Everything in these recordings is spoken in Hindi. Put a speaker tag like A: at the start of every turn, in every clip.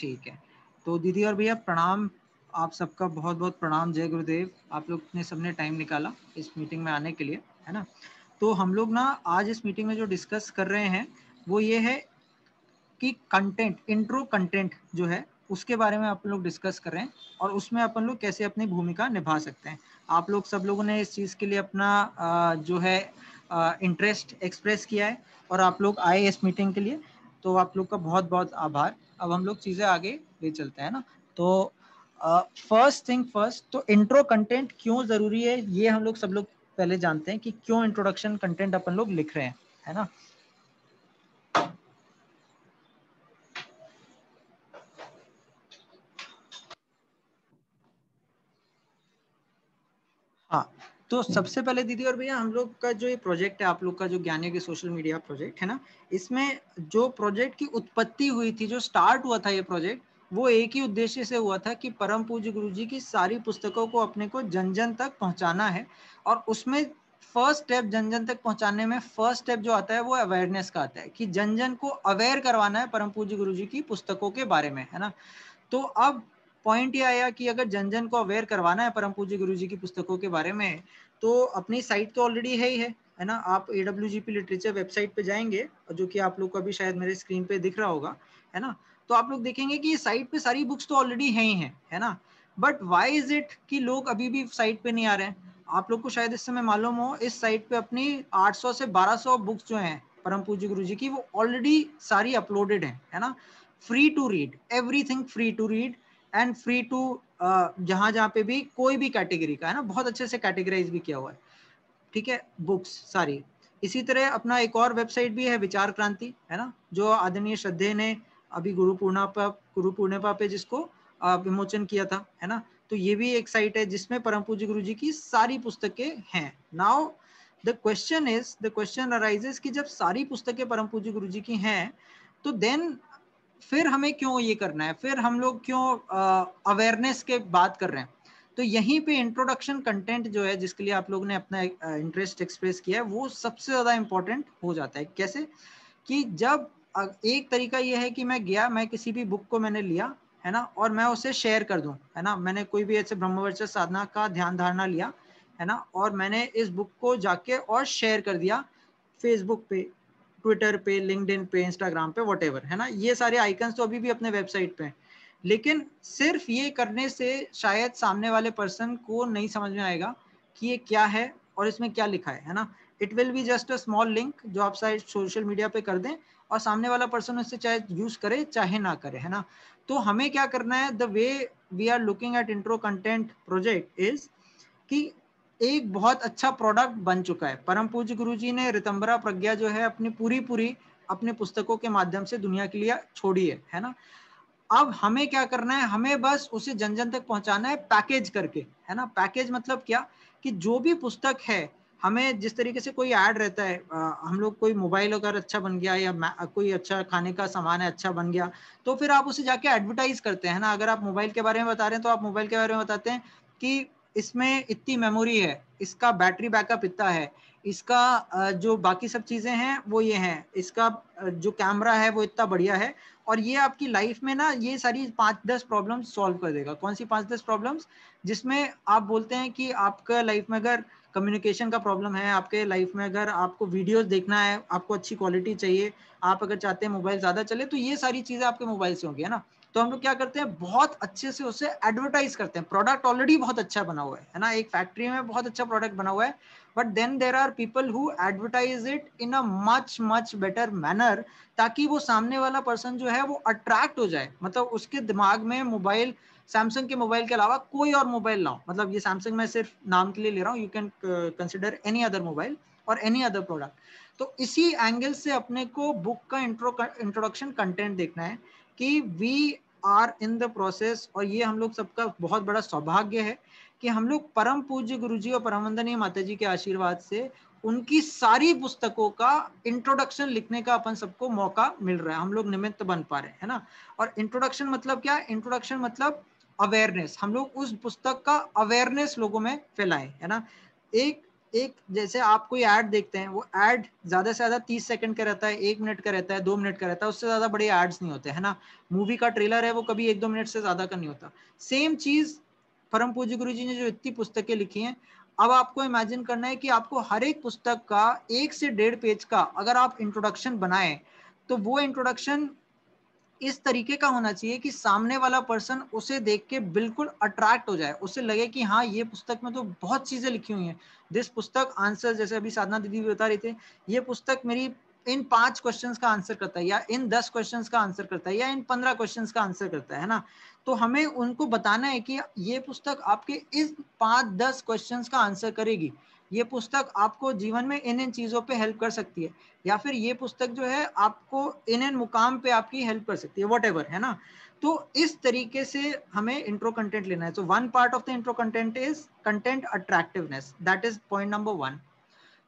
A: ठीक है, तो दीदी और भैया प्रणाम, आप सबका बहुत बहुत प्रणाम, जय गुरुदेव। आप लोग ने सबने टाइम निकाला इस मीटिंग में आने के लिए, है ना। तो हम लोग ना आज इस मीटिंग में जो डिस्कस कर रहे हैं वो ये है कि कंटेंट, इंट्रो कंटेंट जो है उसके बारे में अपन लोग डिस्कस कर रहे हैं और उसमें अपन लोग कैसे अपनी भूमिका निभा सकते हैं। आप लोग सब लोगों ने इस चीज़ के लिए अपना जो है इंटरेस्ट एक्सप्रेस किया है और आप लोग आए इस मीटिंग के लिए, तो आप लोग का बहुत बहुत आभार। अब हम लोग चीज़ें आगे ले चलते हैं ना। तो फर्स्ट थिंग फर्स्ट, तो इंट्रो कंटेंट क्यों ज़रूरी है ये हम लोग सब लोग पहले जानते हैं कि क्यों इंट्रोडक्शन कंटेंट अपन लोग लिख रहे हैं, है ना। हाँ, तो सबसे पहले दीदी और भैया हम लोग का जो ये प्रोजेक्ट है, आप लोग का जो ज्ञानी की सोशल मीडिया प्रोजेक्ट है ना, इसमें जो प्रोजेक्ट की उत्पत्ति हुई थी, जो स्टार्ट हुआ था ये प्रोजेक्ट, वो एक ही उद्देश्य से हुआ था कि परम पूज्य गुरु जी की सारी पुस्तकों को अपने को जन जन तक पहुंचाना है। और उसमें फर्स्ट स्टेप, जन जन तक पहुंचाने में फर्स्ट स्टेप जो आता है वो अवेयरनेस का आता है कि जन जन को अवेयर करवाना है परम पूज्य गुरु जी की पुस्तकों के बारे में, है ना। तो अब पॉइंट ये आया कि अगर जन जन को अवेयर करवाना है परम पूज्य गुरु जी की पुस्तकों के बारे में, तो अपनी साइट तो ऑलरेडी है ही है ना। आप AWGP लिटरेचर वेबसाइट पे जाएंगे, जो कि आप लोग को अभी शायद मेरे स्क्रीन पे दिख रहा होगा, है ना। तो आप लोग देखेंगे कि साइट पे सारी बुक्स तो ऑलरेडी है ही है ना। बट वाई इज इट कि लोग अभी भी साइट पे नहीं आ रहे हैं। आप लोग को शायद इस समय मालूम हो, इस साइट पे अपनी 800 से 1200 बुक्स जो हैं परम पूज्य गुरु जी की, वो ऑलरेडी सारी अपलोडेड है ना। Free to read, everything free to read and free to, जहां जहां पे भी कोई भी कैटेगरी का, है ना, बहुत अच्छे से कैटेगराइज भी किया हुआ है, ठीक है, बुक्स सारी। इसी तरह अपना एक और वेबसाइट भी है विचार क्रांति, है ना, जो आदरणीय श्रद्धेय ने अभी गुरु पूर्णिमा पे जिसको विमोचन किया था, है ना। तो ये भी एक साइट है जिसमें परम पूज्य गुरु जी की सारी पुस्तकें हैं। नाउ द क्वेश्चन अराइजेस कि जब सारी पुस्तकें परम पूज्य गुरु जी की हैं, तो देन फिर हमें क्यों ये करना है, फिर हम लोग क्यों अवेयरनेस के बात कर रहे हैं। तो यहीं पे इंट्रोडक्शन कंटेंट जो है, जिसके लिए आप लोगों ने अपना इंटरेस्ट एक्सप्रेस किया है, वो सबसे ज्यादा इंपॉर्टेंट हो जाता है। कैसे कि जब एक तरीका ये है कि मैं किसी भी बुक को मैंने लिया, है ना, और मैं उसे शेयर कर दूं, है ना। मैंने कोई भी ऐसे ब्रह्मवर्चस्व साधना का ध्यान धारणा लिया, है ना, और मैंने इस बुक को जाके और शेयर कर दिया फेसबुक पे, ट्विटर पे, लिंक्डइन पे, इंस्टाग्राम पे, व्हाटएवर, है ना। ये सारे आइकन्स तो अभी भी अपने वेबसाइट पे हैं। लेकिन सिर्फ ये करने से शायद सामने वाले पर्सन को नहीं समझ में आएगा कि ये क्या है और इसमें क्या लिखा है ना। It will be just a small link जो आप शायद सोशल मीडिया पे कर दें और सामने वाला पर्सन उससे चाहे यूज करे चाहे ना करे, है ना। तो हमें क्या करना है, the way we are looking at intro content project is कि एक बहुत अच्छा प्रोडक्ट बन चुका है। परम पूज्य गुरु जी ने ऋतंबरा प्रज्ञा जो है अपनी पूरी अपने पुस्तकों के माध्यम से दुनिया के लिए छोड़ी है ना। अब हमें क्या करना है, हमें बस उसे जन जन तक पहुंचाना है पैकेज करके, है ना। पैकेज मतलब क्या कि जो भी पुस्तक है, हमें जिस तरीके से कोई ऐड रहता है, हम लोग कोई मोबाइल अगर अच्छा बन गया या कोई अच्छा खाने का सामान है अच्छा बन गया, तो फिर आप उसे जाके एडवर्टाइज करते हैं ना। अगर आप मोबाइल के बारे में बता रहे हैं तो आप मोबाइल के बारे में बताते हैं कि इसमें इतनी मेमोरी है, इसका बैटरी बैकअप इतना है, इसका जो बाकी सब चीजें हैं वो ये हैं, इसका जो कैमरा है वो इतना बढ़िया है, और ये आपकी लाइफ में ना ये सारी 5-10 प्रॉब्लम्स सॉल्व कर देगा। कौन सी 5-10 प्रॉब्लम्स? जिसमें आप बोलते हैं कि आपका लाइफ में अगर कम्युनिकेशन का प्रॉब्लम है, आपके लाइफ में अगर आपको वीडियोस देखना है, आपको अच्छी क्वालिटी चाहिए, आप अगर चाहते हैं मोबाइल ज्यादा चले, तो ये सारी चीजें आपके मोबाइल से होंगी, है ना। तो हम लोग क्या करते हैं, बहुत अच्छे से उसे एडवर्टाइज करते हैं। प्रोडक्ट ऑलरेडी बहुत अच्छा बना हुआ है ना, एक फैक्ट्री में बहुत अच्छा प्रोडक्ट बना हुआ है, but then there are people who advertise it in a much much better manner, ताकि वो सामने वाला पर्सन जो है वो अट्रैक्ट हो जाए। मतलब उसके दिमाग में मोबाइल, सैमसंग के मोबाइल के अलावा कोई और मोबाइल लाओ, मतलब ये सैमसंग मैं सिर्फ नाम के लिए ले रहा हूँ, you can consider any other mobile और एनी अदर प्रोडक्ट। तो इसी एंगल से अपने को बुक का इंट्रोडक्शन कंटेंट देखना है कि we are in the process, और ये हम लोग सबका बहुत बड़ा सौभाग्य है कि हम लोग परम पूज्य गुरुजी और परम वंदनीय माता जी के आशीर्वाद से उनकी सारी पुस्तकों का इंट्रोडक्शन लिखने का अपन सबको मौका मिल रहा है, हम लोग निमित्त बन पा रहे हैं, है ना। और इंट्रोडक्शन मतलब क्या? इंट्रोडक्शन मतलब अवेयरनेस, हम लोग उस पुस्तक का अवेयरनेस लोगों में फैलाएं, है ना। एक एक जैसे आप कोई ऐड देखते हैं, वो ऐड ज्यादा से ज्यादा 30 सेकंड का रहता है, 1 मिनट का रहता है, 2 मिनट का रहता है, उससे ज्यादा बड़े एड्स नहीं होते, है ना। मूवी का ट्रेलर है वो कभी 1-2 मिनट से ज्यादा का नहीं होता। सेम चीज परम पूज्य गुरु जी ने जो इतनी पुस्तकें लिखी हैं, अब आपको इमेजिन करना है कि आपको हर एक पुस्तक का 1 से 1.5 पेज का अगर आप इंट्रोडक्शन बनाए, तो वो इंट्रोडक्शन इस तरीके का होना चाहिए कि सामने वाला पर्सन उसे देख के बिल्कुल अट्रैक्ट हो जाए, उसे लगे कि हाँ ये पुस्तक में तो बहुत चीजें लिखी हुई हैं, दिस पुस्तक आंसर, जैसे अभी साधना दीदी भी बता रही थे, ये पुस्तक मेरी इन 5 क्वेश्चंस का आंसर करता है, या इन 10 क्वेश्चंस का आंसर करता है, या इन 15 क्वेश्चंस का आंसर करता है ना। तो हमें उनको बताना है कि ये पुस्तक आपके इस 5-10 क्वेश्चंस का आंसर करेगी, ये पुस्तक आपको जीवन में इन चीजों पे हेल्प कर सकती है, या फिर ये पुस्तक जो है आपको इन मुकाम पे आपकी हेल्प कर सकती है, व्हाटएवर, है ना। तो इस तरीके से हमें इंट्रो कंटेंट लेना है। So one part of the intro content is content attractiveness, that is point number 1।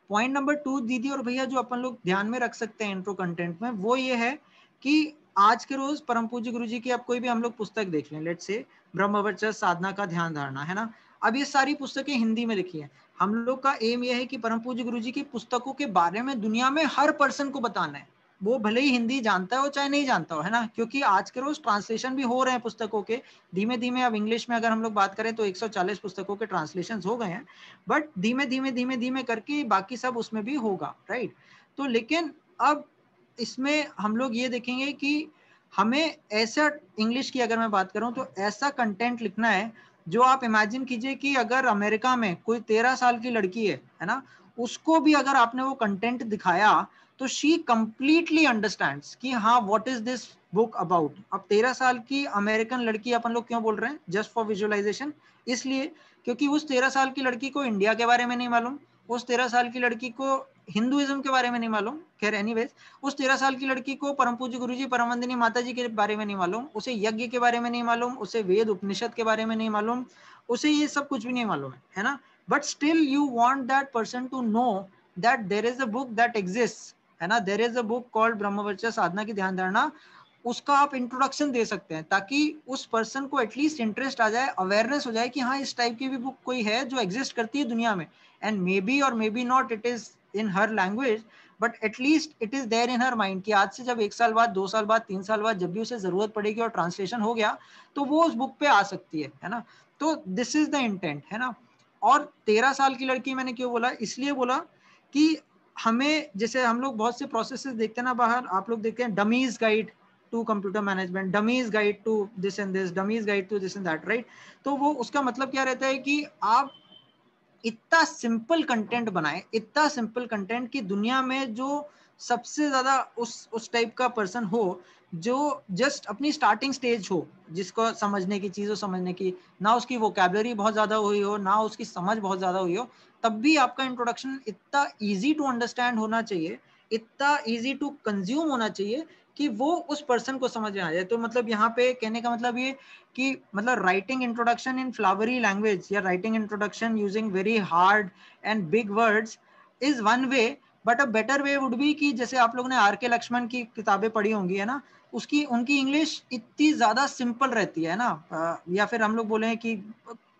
A: Point number 2 दीदी और भैया जो अपन लोग ध्यान में रख सकते हैं इंट्रो कंटेंट में, वो ये है कि आज के रोज परम पूज्य गुरु जी की अब कोई भी हम लोग पुस्तक देख लें, लेट्स से ब्रह्मवर्चस्व, साधना का ध्यान धारणा, है ना। अब ये सारी पुस्तकें हिंदी में लिखी है। हम लोग का एम ये है कि परम पूज्य गुरु जी की पुस्तकों के बारे में दुनिया में हर पर्सन को बताना है, वो भले ही हिंदी जानता हो चाहे नहीं जानता हो, है ना। क्योंकि आज के रोज ट्रांसलेशन भी हो रहे हैं पुस्तकों के धीमे धीमे। अब इंग्लिश में अगर हम लोग बात करें तो 140 पुस्तकों के ट्रांसलेशन हो गए हैं, बट धीमे धीमे धीमे धीमे करके बाकी सब उसमें भी होगा, राइट। तो लेकिन अब इसमें हम लोग ये देखेंगे कि हमें ऐसा, इंग्लिश की अगर मैं बात करूं तो ऐसा कंटेंट लिखना है जो आप इमेजिन कीजिए कि अगर अमेरिका में कोई 13 साल की लड़की है ना, उसको भी अगर आपने वो कंटेंट दिखाया तो शी कंप्लीटली अंडरस्टैंड्स कि हाँ what is this book about. अब 13 साल की अमेरिकन लड़की अपन लोग क्यों बोल रहे हैं, जस्ट फॉर विजुअलाइजेशन, इसलिए क्योंकि उस 13 साल की लड़की को इंडिया के बारे में नहीं मालूम, उस 13 साल की लड़की को हिंदुइज्म के बारे में नहीं मालूम, खैर एनीवेज, उस 13 साल की लड़की को परम पूज्य गुरुजी परमवंदनी माता जी के बारे में नहीं मालूम, उसे यज्ञ के बारे में नहीं मालूम, उसे वेद उपनिषद के बारे में नहीं मालूम, उसे ये सब कुछ भी नहीं मालूम है ना। But still you want that person to know that there is a book that exist, है ना, there is a book called Brahmavarchasva Sadhana ki Dhyan धारणा। उसका आप इंट्रोडक्शन दे सकते हैं ताकि उस पर्सन को एटलीस्ट इंटरेस्ट आ जाए, अवेयरनेस हो जाए कि हाँ इस टाइप की भी बुक कोई है जो एग्जिस्ट करती है दुनिया में, एंड मे बी और maybe not it is in her language, but at least it is there in her mind कि आज से जब 1 साल बाद, 2 साल बाद, 3 साल बाद जब भी उसे जरूरत पड़ेगी और ट्रांसलेशन हो गया तो वो उस बुक पे आ सकती है ना। तो दिस इज द इंटेंट, है ना। और 13 साल की लड़की मैंने क्यों बोला, इसलिए बोला कि हमें, जैसे हम लोग बहुत से प्रोसेसेस देखते हैं ना बाहर, आप लोग देखते हैं dummies guide to computer management, dummies guide to this and this, dummies guide to this and that, right. तो वो उसका मतलब क्या रहता है कि आप इतना सिंपल कंटेंट बनाए, इतना सिंपल कंटेंट कि दुनिया में जो सबसे ज्यादा उस टाइप का पर्सन हो जो जस्ट अपनी स्टार्टिंग स्टेज हो, जिसको समझने की, चीजों समझने की, ना उसकी वोकैबुलरी बहुत ज्यादा हुई हो, ना उसकी समझ बहुत ज्यादा हुई हो, तब भी आपका इंट्रोडक्शन इतना इजी टू अंडरस्टैंड होना चाहिए, इतना इजी टू कंज्यूम होना चाहिए कि वो उस पर्सन को समझ में आ जाए। तो मतलब यहाँ पे कहने का मतलब ये कि मतलब writing introduction in flowery language या writing introduction using very hard and big words is one way, but a better way would be कि जैसे आप लोगों ने आर के लक्ष्मण की किताबें पढ़ी होंगी, है ना, उसकी उनकी इंग्लिश इतनी ज्यादा सिंपल रहती है ना। या फिर हम लोग बोले कि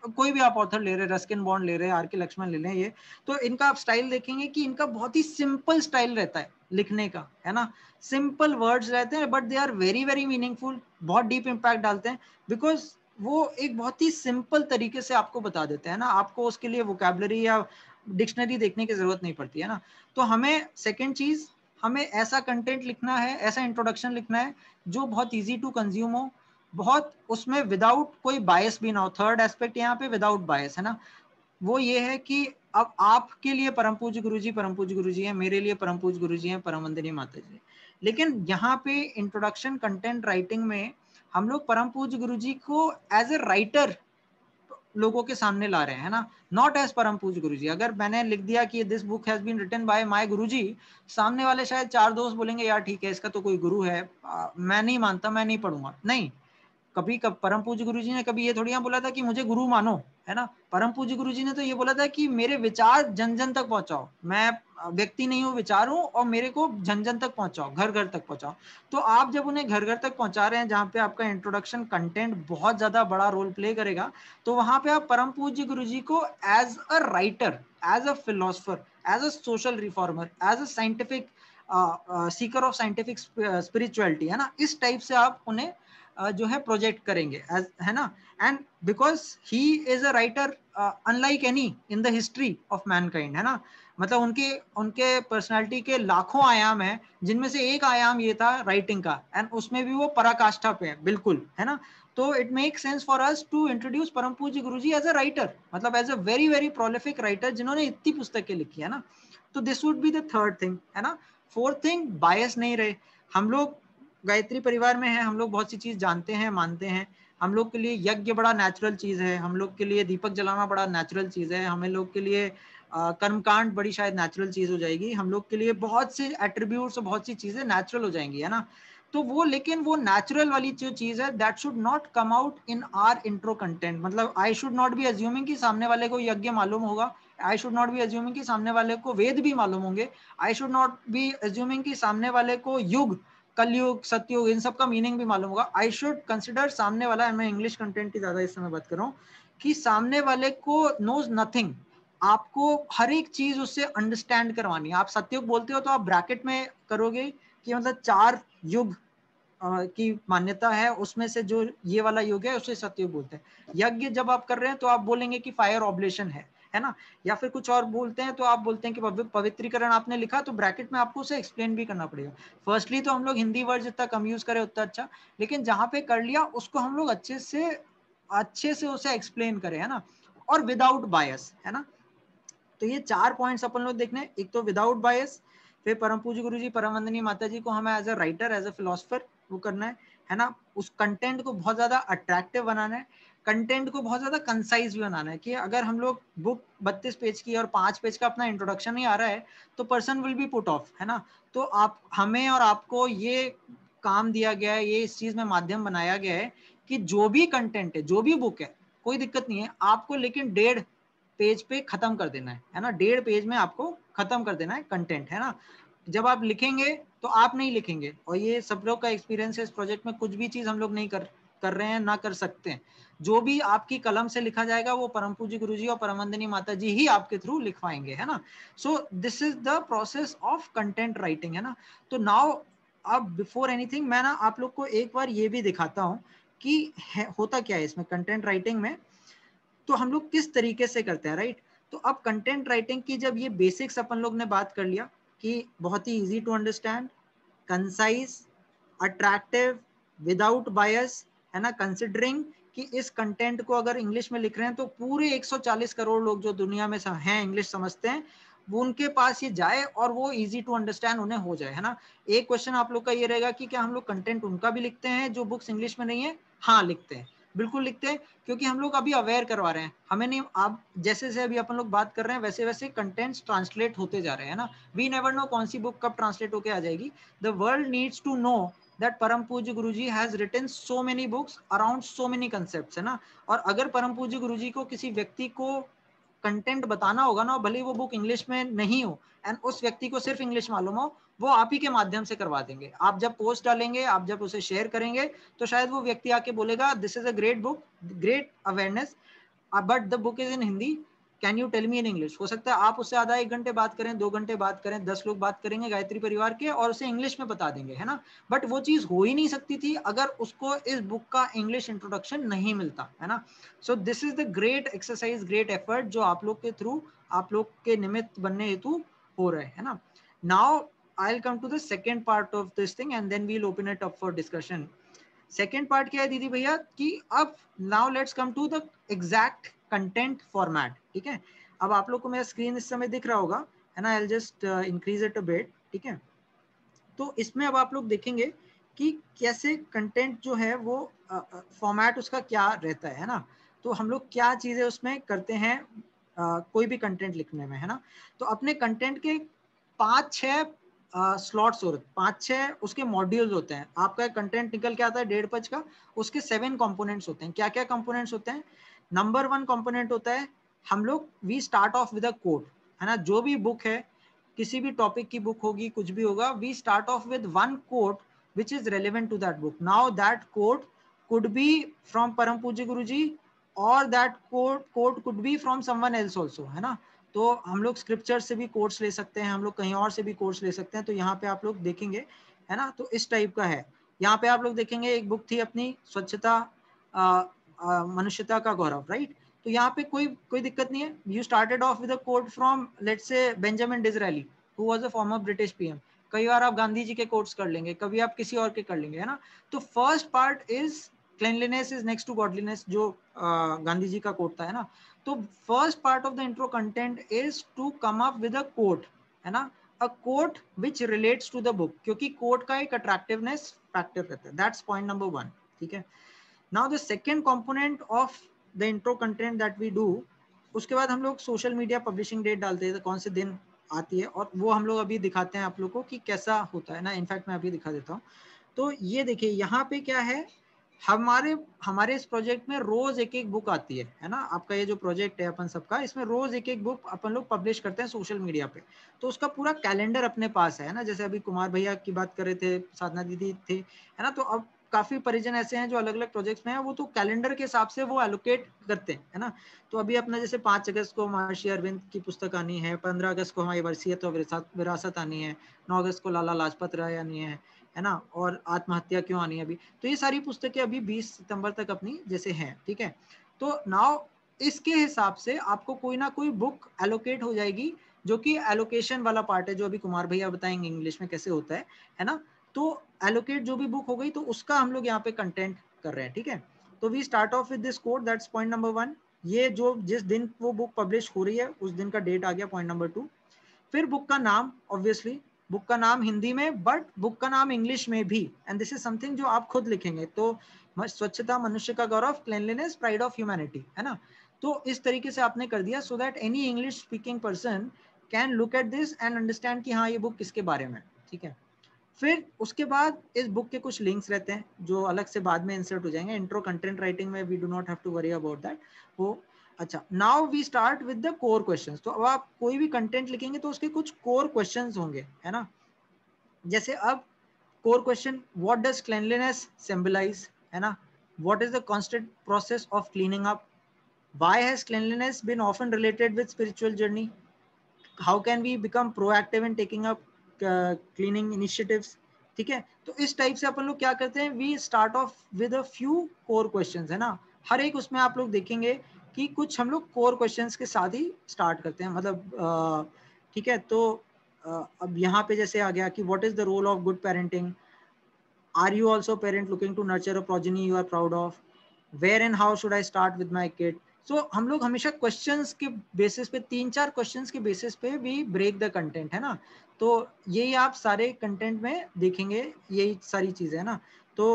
A: कोई भी आप ऑथर ले रहे, रस्किन बॉन्ड ले रहे, आर के लक्ष्मण ले लें, ये तो इनका आप स्टाइल देखेंगे कि इनका बहुत ही सिंपल स्टाइल रहता है लिखने का, है ना। सिंपल वर्ड्स रहते हैं but they are very very meaningful, बहुत डीप इम्पैक्ट डालते हैं, बिकॉज वो एक बहुत ही सिंपल तरीके से आपको बता देते हैं ना, आपको उसके लिए वोकैबुलरी या डिक्शनरी देखने की जरूरत नहीं पड़ती है ना। तो हमें सेकेंड चीज, हमें ऐसा कंटेंट लिखना है, ऐसा इंट्रोडक्शन लिखना है जो बहुत इजी टू कंज्यूम हो, बहुत उसमें विदाउट कोई बायस भी ना हो। थर्ड एस्पेक्ट यहाँ पे विदाउट बायस, है ना, वो ये है कि अब आपके लिए परम पूज्य गुरुजी परम पूज्य गुरुजी हैं, मेरे लिए परम पूज्य गुरुजी हैं, परम वंदनीय माता जी। लेकिन यहाँ पे इंट्रोडक्शन कंटेंट राइटिंग में हम लोग परम पूज्य गुरुजी को एज ए राइटर लोगों के सामने ला रहे हैं ना, नॉट एज परम पूज्य गुरुजी। अगर मैंने लिख दिया कि this book has been written by my Guruji, सामने वाले शायद 4 दोस्त बोलेंगे यार ठीक है इसका तो कोई गुरु है, मैं नहीं मानता, मैं नहीं पढ़ूंगा। नहीं, कभी परम पूज्य गुरुजी ने कभी ये थोड़ी ना बोला था कि मुझे गुरु मानो, है ना। परम पूज्य गुरुजी ने तो ये बोला था कि मेरे विचार जन जन तक पहुंचाओ, मैं व्यक्ति नहीं हूँ, विचार हूँ, और मेरे को जन जन तक पहुंचाओ, घर घर तक पहुंचाओ। तो आप जब उन्हें घर घर तक पहुंचा रहे हैं जहाँ पे आपका इंट्रोडक्शन कंटेंट बहुत ज्यादा बड़ा रोल प्ले करेगा, तो वहां पे आप परम पूज्य गुरुजी को as a writer, as a philosopher, as a social reformer, as a scientific seeker of scientific spirituality, है ना, इस टाइप से आप उन्हें जो है प्रोजेक्ट करेंगे, है ना। And because he is a writer unlike any in the history of Mankind, है ना, मतलब उनके उनके पर्सनालिटी के लाखों आयाम हैं, जिनमें से एक आयाम ये था राइटिंग का, एंड उसमें भी वो पराकाष्ठा पे है बिल्कुल, है ना। तो it make sense for us to introduce परम पूज्य गुरुजी एज अ राइटर, मतलब as a very very prolific writer जिन्होंने इतनी पुस्तकें लिखी, है ना। तो this would be the third thing, है ना। फोर्थ थिंग, बायस नहीं रहे। हम लोग गायत्री परिवार में हैं, हम लोग बहुत सी चीज जानते हैं, मानते हैं। हम लोग के लिए यज्ञ बड़ा नेचुरल चीज है, हम लोग के लिए दीपक जलाना बड़ा नेचुरल चीज है, हमें लोग के लिए कर्मकांड बड़ी शायद नेचुरल चीज हो जाएगी, हम लोग के लिए बहुत से एट्रीब्यूट्स और बहुत सी चीजें नेचुरल हो जाएंगी, है ना। तो वो, लेकिन वो नेचुरल वाली जो चीज है, that should not come out in our intro content. मतलब I should not be assuming कि सामने वाले को यज्ञ मालूम होगा, I should not be assuming कि सामने वाले को वेद भी मालूम होंगे, I should not be assuming कि सामने वाले को युग, कलयुग, सतयुग, इन सब का मीनिंग भी मालूम होगा। आई शुड कंसिडर सामने वाला, मैं इंग्लिश कंटेंट की ज्यादा इस समय बात कर रहा हूँ, कि सामने वाले को नोज नथिंग, आपको हर एक चीज उससे अंडरस्टैंड करवानी है। आप सतयुग बोलते हो तो आप ब्रैकेट में करोगे कि मतलब 4 युग की मान्यता है, उसमें से जो ये वाला युग है उसे सतयुग बोलते हैं। यज्ञ जब आप कर रहे हैं तो आप बोलेंगे कि फायर ऑब्लेशन है ना, या फिर कुछ और बोलते हैं तो आप बोलते हैं कि पवित्रीकरण आपने लिखा, तो ब्रैकेट में आपको उसे एक्सप्लेन भी करना पड़ेगा। फर्स्टली तो हम लोग हिंदी वर्ड जितना कम यूज करें उतना अच्छा, लेकिन जहां पे कर लिया उसको हम लोग अच्छे से उसे एक्सप्लेन करें, है ना, और विदाउट बायस, है ना। तो ये 4 पॉइंट्स अपन लोग देखने, एक तो विदाउट बायस, फिर परम पूज्य गुरु जी, परम वंदनीय माता जी को हमें as a writer, as a philosopher वो करना है ना। उस कंटेंट को बहुत ज्यादा अट्रैक्टिव बनाना है, कंटेंट को बहुत ज्यादा कंसाइज भी बनाना है, कि अगर हम लोग बुक 32 पेज की और 5 पेज का अपना इंट्रोडक्शन ही आ रहा है तो person will be put off, है ना। तो आप, हमें और आपको ये काम दिया गया है, ये इस चीज में माध्यम बनाया गया है कि जो भी कंटेंट है, जो भी बुक है, कोई दिक्कत नहीं है आपको, लेकिन 1.5 पेज पे खत्म कर देना है ना, 1.5 पेज में आपको खत्म कर देना है कंटेंट, है ना। जब आप लिखेंगे तो आप नहीं लिखेंगे, और ये सब लोग का एक्सपीरियंस है इस प्रोजेक्ट में, कुछ भी चीज हम लोग नहीं कर रहे हैं, ना कर सकते हैं। जो भी आपकी कलम से लिखा जाएगा वो परम पूज्य गुरुजी और परम वंदनीय माता जी ही आपके थ्रू लिखवाएंगे, है ना। So this is the process of content writing, है ना। तो नाउ, अब बिफोर एनीथिंग मैं ना आप लोग को एक बार ये भी दिखाता हूँ कि होता क्या है इसमें कंटेंट राइटिंग में, तो हम लोग किस तरीके से करते हैं, राइट। तो अब कंटेंट राइटिंग की जब ये बेसिक्स अपन लोग ने बात कर लिया कि बहुत ही easy to understand, concise, attractive, without bias, है ना, कंसिडरिंग कि इस कंटेंट को अगर इंग्लिश में लिख रहे हैं तो पूरे 140 करोड़ लोग जो दुनिया में हैं, इंग्लिश समझते हैं, वो उनके पास ये जाए और वो इजी टू अंडरस्टैंड उन्हें हो जाए, है ना। एक क्वेश्चन आप लोग का ये रहेगा कि क्या हम लोग कंटेंट उनका भी लिखते हैं जो बुक्स इंग्लिश में नहीं है? हाँ, लिखते हैं, बिल्कुल लिखते हैं, क्योंकि हम लोग अभी अवेयर करवा रहे हैं, हमें नहीं, आप जैसे जैसे अभी अपन लोग बात कर रहे हैं वैसे वैसे कंटेंट्स ट्रांसलेट होते जा रहे हैं, ना। वी नेवर नो कौन सी बुक कब ट्रांसलेट होके आ जाएगी। The world needs to know that परम पूज्य गुरुजी has written so many books around so many concepts, है ना। और अगर परम पूज्य गुरुजी को किसी व्यक्ति को कंटेंट बताना होगा ना, भले वो बुक इंग्लिश में नहीं हो एंड उस व्यक्ति को सिर्फ इंग्लिश मालूम हो, वो आप ही के माध्यम से करवा देंगे। आप जब पोस्ट डालेंगे, आप जब उसे शेयर करेंगे, तो शायद वो व्यक्ति आके बोलेगा this is a great book, great awareness, but the book is in Hindi, can you tell me in English. हो सकता है आप उससे आधा 1 घंटे बात करें, 2 घंटे बात करें, 10 लोग बात करेंगे गायत्री परिवार के और उसे इंग्लिश में बता देंगे, है ना। बट वो चीज हो ही नहीं सकती थी अगर उसको इस बुक का इंग्लिश इंट्रोडक्शन नहीं मिलता, है ना। So this is the great exercise, great effort जो आप लोग के थ्रू, आप लोग के निमित्त बनने हेतु हो रहे है ना। Now I'll come to the second part of this thing and then we'll open it up for discussion. Second part क्या है दीदी भैया, कि अब now let's come to the exact content format, ठीक है। अब आप लोग को मेरा स्क्रीन इस समय दिख रहा होगा, है ना। I just increase it a bit, ठीक है। तो इसमें अब आप लोग देखेंगे कि कैसे कंटेंट जो है वो फॉर्मेट उसका क्या रहता है ना। तो हम लोग क्या चीजें उसमें करते हैं कोई भी कंटेंट लिखने में, है ना। तो अपने कंटेंट के 5-6 स्लॉट्स होते हैं, 5-6 उसके मॉड्यूल्स होते हैं। आपका कंटेंट निकल के आता है 1.5 पेज का, उसके 7 कंपोनेंट्स होते हैं। क्या क्या कंपोनेंट्स होते हैं? नंबर 1 कंपोनेंट होता है, हम लोग we start off with a quote, है ना। जो भी बुक है, किसी भी टॉपिक की बुक होगी, कुछ भी होगा, we start off with 1 quote which is relevant to that book. Now that quote could be from Param Pujya Guruji or that quote could be from someone else also, है ना। तो हम लोग स्क्रिप्चर से भी कोर्स ले सकते हैं, हम लोग कहीं और से भी कोर्स ले सकते हैं। तो यहाँ पे आप लोग देखेंगे, है ना, तो इस टाइप का है। यहाँ पे आप लोग देखेंगे एक बुक थी अपनी, स्वच्छता मनुष्यता का गौरव, राइट। तो यहाँ पे कोई दिक्कत नहीं है। You started off with a quote from let's say Benjamin Disraeli who was a former British PM. कई बार आप गांधी जी के कोट्स कर लेंगे, कभी आप किसी और के कर लेंगे, है ना। तो first part is cleanliness is next to godliness, जो गांधी जी का कोट था, है ना। तो first part of the intro content is to come up with a quote, है ना, a quote which relates to the book, क्योंकि कोट का एक अट्रैक्टिवनेस फैक्टर रहता है। दैट्स पॉइंट नंबर 1, ठीक है। Now the second component of the intro content that we do, उसके बाद हम लोग सोशल मीडिया पब्लिशिंग डेट डालते हैं, तो कौन से दिन आती है, और वो हम लोग अभी दिखाते हैं आप लोग को कि कैसा होता है ना। इनफैक्ट मैं अभी दिखा देता हूँ। तो ये देखिए यहाँ पे क्या है, हमारे इस प्रोजेक्ट में रोज एक एक बुक आती है ना। आपका ये जो प्रोजेक्ट है अपन सबका, इसमें रोज एक एक बुक अपन लोग पब्लिश करते हैं सोशल मीडिया पे। तो उसका पूरा कैलेंडर अपने पास है ना। जैसे अभी कुमार भैया की बात कर रहे थे, साधना दीदी थे, है ना। तो अब काफी परिजन ऐसे हैं जो अलग अलग प्रोजेक्ट्स में हैं, वो तो कैलेंडर के हिसाब से वो एलोकेट करते हैं, है ना। तो अभी अपना जैसे 5 अगस्त को महर्षि अरविंद की पुस्तक आनी है, 15 अगस्त को हमारी वर्षीयत और विरासत आनी है, 9 अगस्त को लाला लाजपत राय आनी है ना, और आत्महत्या क्यों आनी है अभी। तो ये सारी पुस्तकें अभी 20 सितंबर तक अपनी जैसे हैं, ठीक है। तो नाउ इसके हिसाब से आपको कोई ना कोई बुक एलोकेट हो जाएगी, जो कि एलोकेशन वाला पार्ट है, जो अभी कुमार भैया बताएंगे इंग्लिश में कैसे होता है ना। तो एलोकेट जो भी बुक हो गई, तो उसका हम लोग यहाँ पे कंटेंट कर रहे हैं, ठीक है। तो we start off with this code, that's point number 1। ये जो जिस दिन वो बुक पब्लिश हो रही है उस दिन का डेट आ गया, पॉइंट नंबर 2। फिर बुक का नाम, ऑब्वियसली बुक का नाम हिंदी में, बट बुक का नाम इंग्लिश में भी, एंड दिस इज समथिंग जो आप खुद लिखेंगे। तो स्वच्छता मनुष्य का गौरव, क्लीनलीनेस प्राइड ऑफ ह्यूमैनिटी, है ना। तो इस तरीके से आपने कर दिया, so that any English speaking person can look at this and understand कि हाँ ये बुक किसके बारे में, ठीक है। फिर उसके बाद इस बुक के कुछ लिंक्स रहते हैं जो अलग से बाद में इंसर्ट हो जाएंगे। इंट्रो कंटेंट राइटिंग में we do not have to worry about that वो। अच्छा, now we start with the core questions. तो अब आप कोई भी कंटेंट लिखेंगे तो उसके कुछ कोर क्वेश्चंस होंगे, है ना। जैसे अब core question, what does cleanliness symbolise, है ना। What is the constant process of cleaning up, why has cleanliness been often related with spiritual journey, how can we become proactive in taking up cleaning initiatives, ठीक है। तो इस टाइप से अपन लोग क्या करते हैं, we start off with a few core questions, है ना। हर एक उसमें आप लोग देखेंगे कि कुछ हम लोग कोर क्वेश्चंस के साथ ही स्टार्ट करते हैं, मतलब ठीक है। तो अब यहाँ पे जैसे आ गया कि what is the role of good parenting, are you also parent looking to nurture a progeny you are proud of, where and how should I start with my kid. So हम लोग हमेशा क्वेश्चंस के बेसिस पे, 3-4 क्वेश्चंस के बेसिस पे भी ब्रेक द कंटेंट, है ना। तो यही आप सारे कंटेंट में देखेंगे, यही सारी चीजें, है ना। तो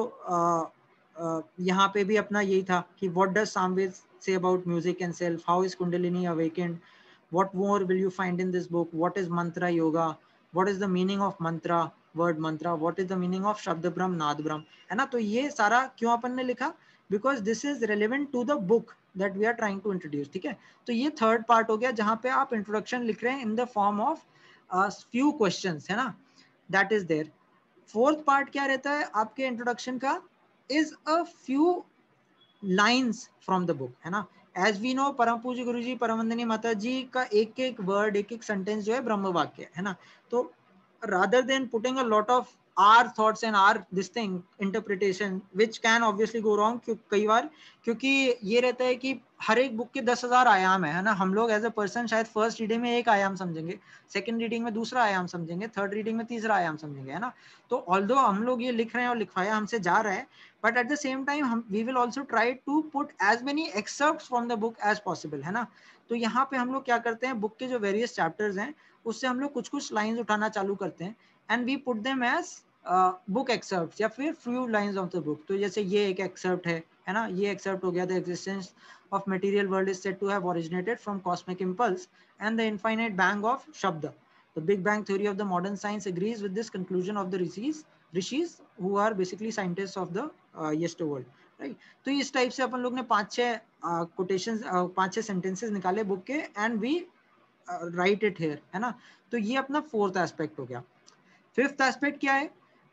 A: यहाँ पे भी अपना यही था कि what does Samaveda say about music and self, how is kundalini awakened, what more will you find in this book, what is mantra yoga, what is the meaning of mantra, word mantra, what is the meaning of shabd brahm nad brahm, है ना। तो ये सारा क्यों अपन ने लिखा, because this is relevant to the book that we are trying to introduce, ठीक है। तो ये थर्ड पार्ट हो गया जहां पे आप इंट्रोडक्शन लिख रहे हैं in the form of few questions, है ना, that is there। Fourth part क्या रहता है आपके इंट्रोडक्शन का, is a few lines from the book, है ना। एज वी नो, परम पूज्य गुरु जी, परम वंदनीय माता जी का एक एक वर्ड, एक एक सेंटेंस जो है ब्रह्म वाक्य है ना। तो rather than putting a lot of our thoughts and our this thing interpretation which can obviously go wrong, कई बार क्योंकि ये रहता है कि हर एक बुक के 10,000 आयाम है ना। हम लोग एज अ पर्सन शायद फर्स्ट रीडिंग में एक आयाम समझेंगे, सेकंड रीडिंग में दूसरा आयाम समझेंगे, थर्ड रीडिंग में तीसरा आयाम समझेंगे, है ना। तो ऑल्दो हम लोग ये लिख रहे हैं और लिखवाया हमसे जा रहा है, but at the same time we will also try to put as many excerpts from the book as possible, है ना। तो यहाँ पे हम लोग क्या करते हैं, बुक के जो वेरियस चैप्टर्स हैं उससे हम लोग कुछ कुछ लाइंस उठाना चालू करते हैं, and we put them as book excerpt या फिर few lines of the book. तो जैसे ये एक एक्सर्प्ट है ना, ये एक्सर्प्ट हो गया, the existence of material world is said to have originated from cosmic impulse and the infinite bang of शब्द, the big bang theory of the modern science agrees with this conclusion of the rishis who are basically scientists of the yesterworld, right। तो इस टाइप से अपन लोग ने 5-6 कोटेशंस, 5-6 सेंटेंसेस निकाले बुक के, and we write it here, है ना। तो ये अपना फोर्थ एस्पेक्ट हो गया। फिफ्थ एस्पेक्ट क्या है,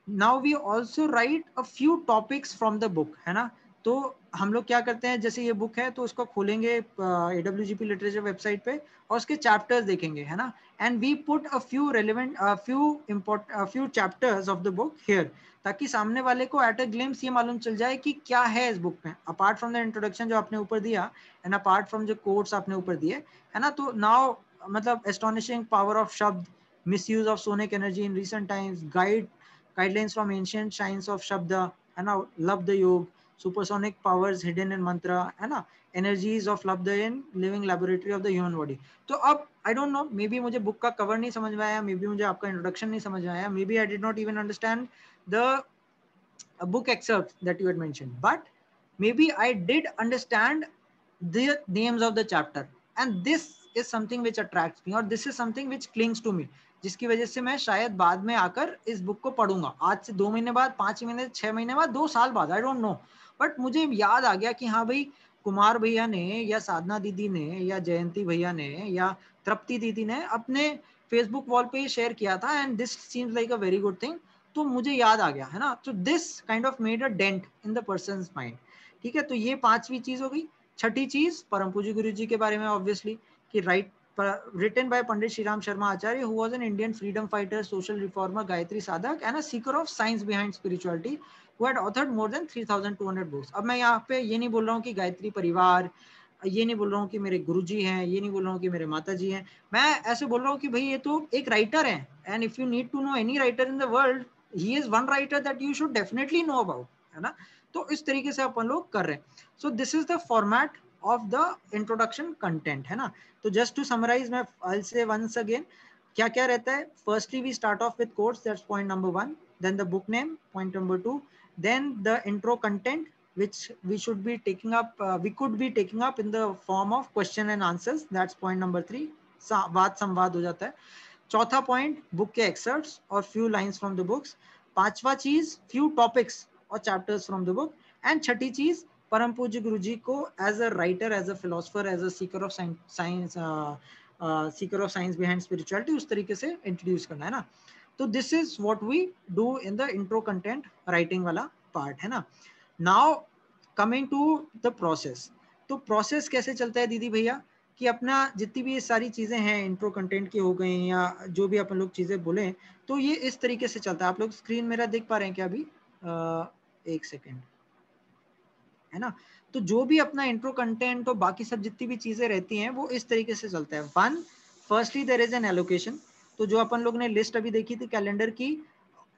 A: now we also write a few topics from the book, है ना। तो हम लोग क्या करते हैं, जैसे ये बुक है तो उसको खोलेंगे AWGP लिटरेचर वेबसाइट पे और उसके चैप्टर्स देखेंगे, है ना, and we put a few relevant few chapters of the book here, ताकि सामने वाले को एट अ ग्लिम्स ये मालूम चल जाए कि क्या है इस बुक में, अपार्ट फ्रॉम द इंट्रोडक्शन जो आपने ऊपर दिया एंड अपार्ट फ्रॉम जो कोट्स आपने ऊपर दिए, है ना। तो नाउ मतलब एस्टोनिशिंग पावर ऑफ शब्द, misuse of sonic energy in recent times, guidelines from ancient science of शब्द, है ना, लब्ध योग, supersonic powers hidden in mantra, है ना, energies of labda in living laboratory of the human body. तो अब I don't know, maybe मुझे बुक का कवर नहीं समझ में आया, maybe मुझे आपका इंट्रोडक्शन नहीं समझ में आया, maybe I did not even understand the book excerpt that you had mentioned, but maybe I did understand the names of the chapter, and this is something which attracts me, or this is something which clings to me, जिसकी वजह से मैं शायद बाद में आकर इस बुक को पढ़ूंगा, आज से 2 महीने बाद, 5 महीने, 6 महीने बाद, 2 साल बाद, आई डोंट नो, बट मुझे याद आ गया कि हाँ भाई, कुमार भैया ने या साधना दीदी ने या जयंती भैया ने या तृप्ति दीदी ने अपने फेसबुक वॉल पे शेयर किया था, and this seems like a very good thing, तो मुझे याद आ गया, है ना। तो this kind of made a dent in the person's mind, ठीक है। तो ये 5वीं चीज हो गई। छठी चीज परम पूज्य गुरु जी के बारे में, ऑब्वियसली, कि written by Pandit Shriram Sharma Acharya, who was an Indian freedom fighter, social reformer, Gayatri sadhak, and a seeker of science behind spirituality, who had authored more than 3,200 books. अब मैं यहाँ पे ये नहीं बोल रहा हूँ कि गायत्री परिवार, ये नहीं बोल रहा हूँ कि मेरे गुरुजी हैं, ये नहीं बोल रहा हूँ कि मेरे माता जी हैं, मैं ऐसे बोल रहा हूँ कि भाई ये तो एक राइटर है, and if you need to know any writer in the world, he is one writer that you should definitely know about, है ना। तो इस तरीके से अपन लोग कर रहे हैं। So this is the format of the introduction content, है ना। तो जस्ट टू समराइज, मैं आई से वंस अगेन क्या क्या रहता है। Firstly we start off with quotes, that's point number 1, then the book name, point number 2, then the intro content which we should be taking up, we could be taking up in the form of question and answers, that's point number 3, वाद संवाद हो जाता है। चौथा पॉइंट बुक के एक्सर्ट्स और few lines from the books. पांचवा चीज फ्यू टॉपिक्स और chapters from the book. And छठी चीज परम पूज्य गुरु जी को as a writer, as a philosopher, as a seeker of science, seeker of science behind spirituality, उस तरीके से इंट्रोड्यूस करना, है ना। तो this is what we do in the intro content writing वाला पार्ट, है ना। Now coming to the process, तो प्रोसेस कैसे चलता है दीदी भैया, कि अपना जितनी भी ये सारी चीजें हैं इंट्रो कंटेंट की हो गई या जो भी अपन लोग चीजें बोले, तो ये इस तरीके से चलता है। आप लोग स्क्रीन मेरा देख पा रहे हैं क्या अभी? एक सेकेंड, है ना। तो जो भी अपना इंट्रो कंटेंट और बाकी सब जितनी भी चीजें रहती हैं वो इस तरीके से चलता है। One, firstly there is an allocation, तो जो अपन लोग ने लिस्ट अभी देखी थी कैलेंडर की,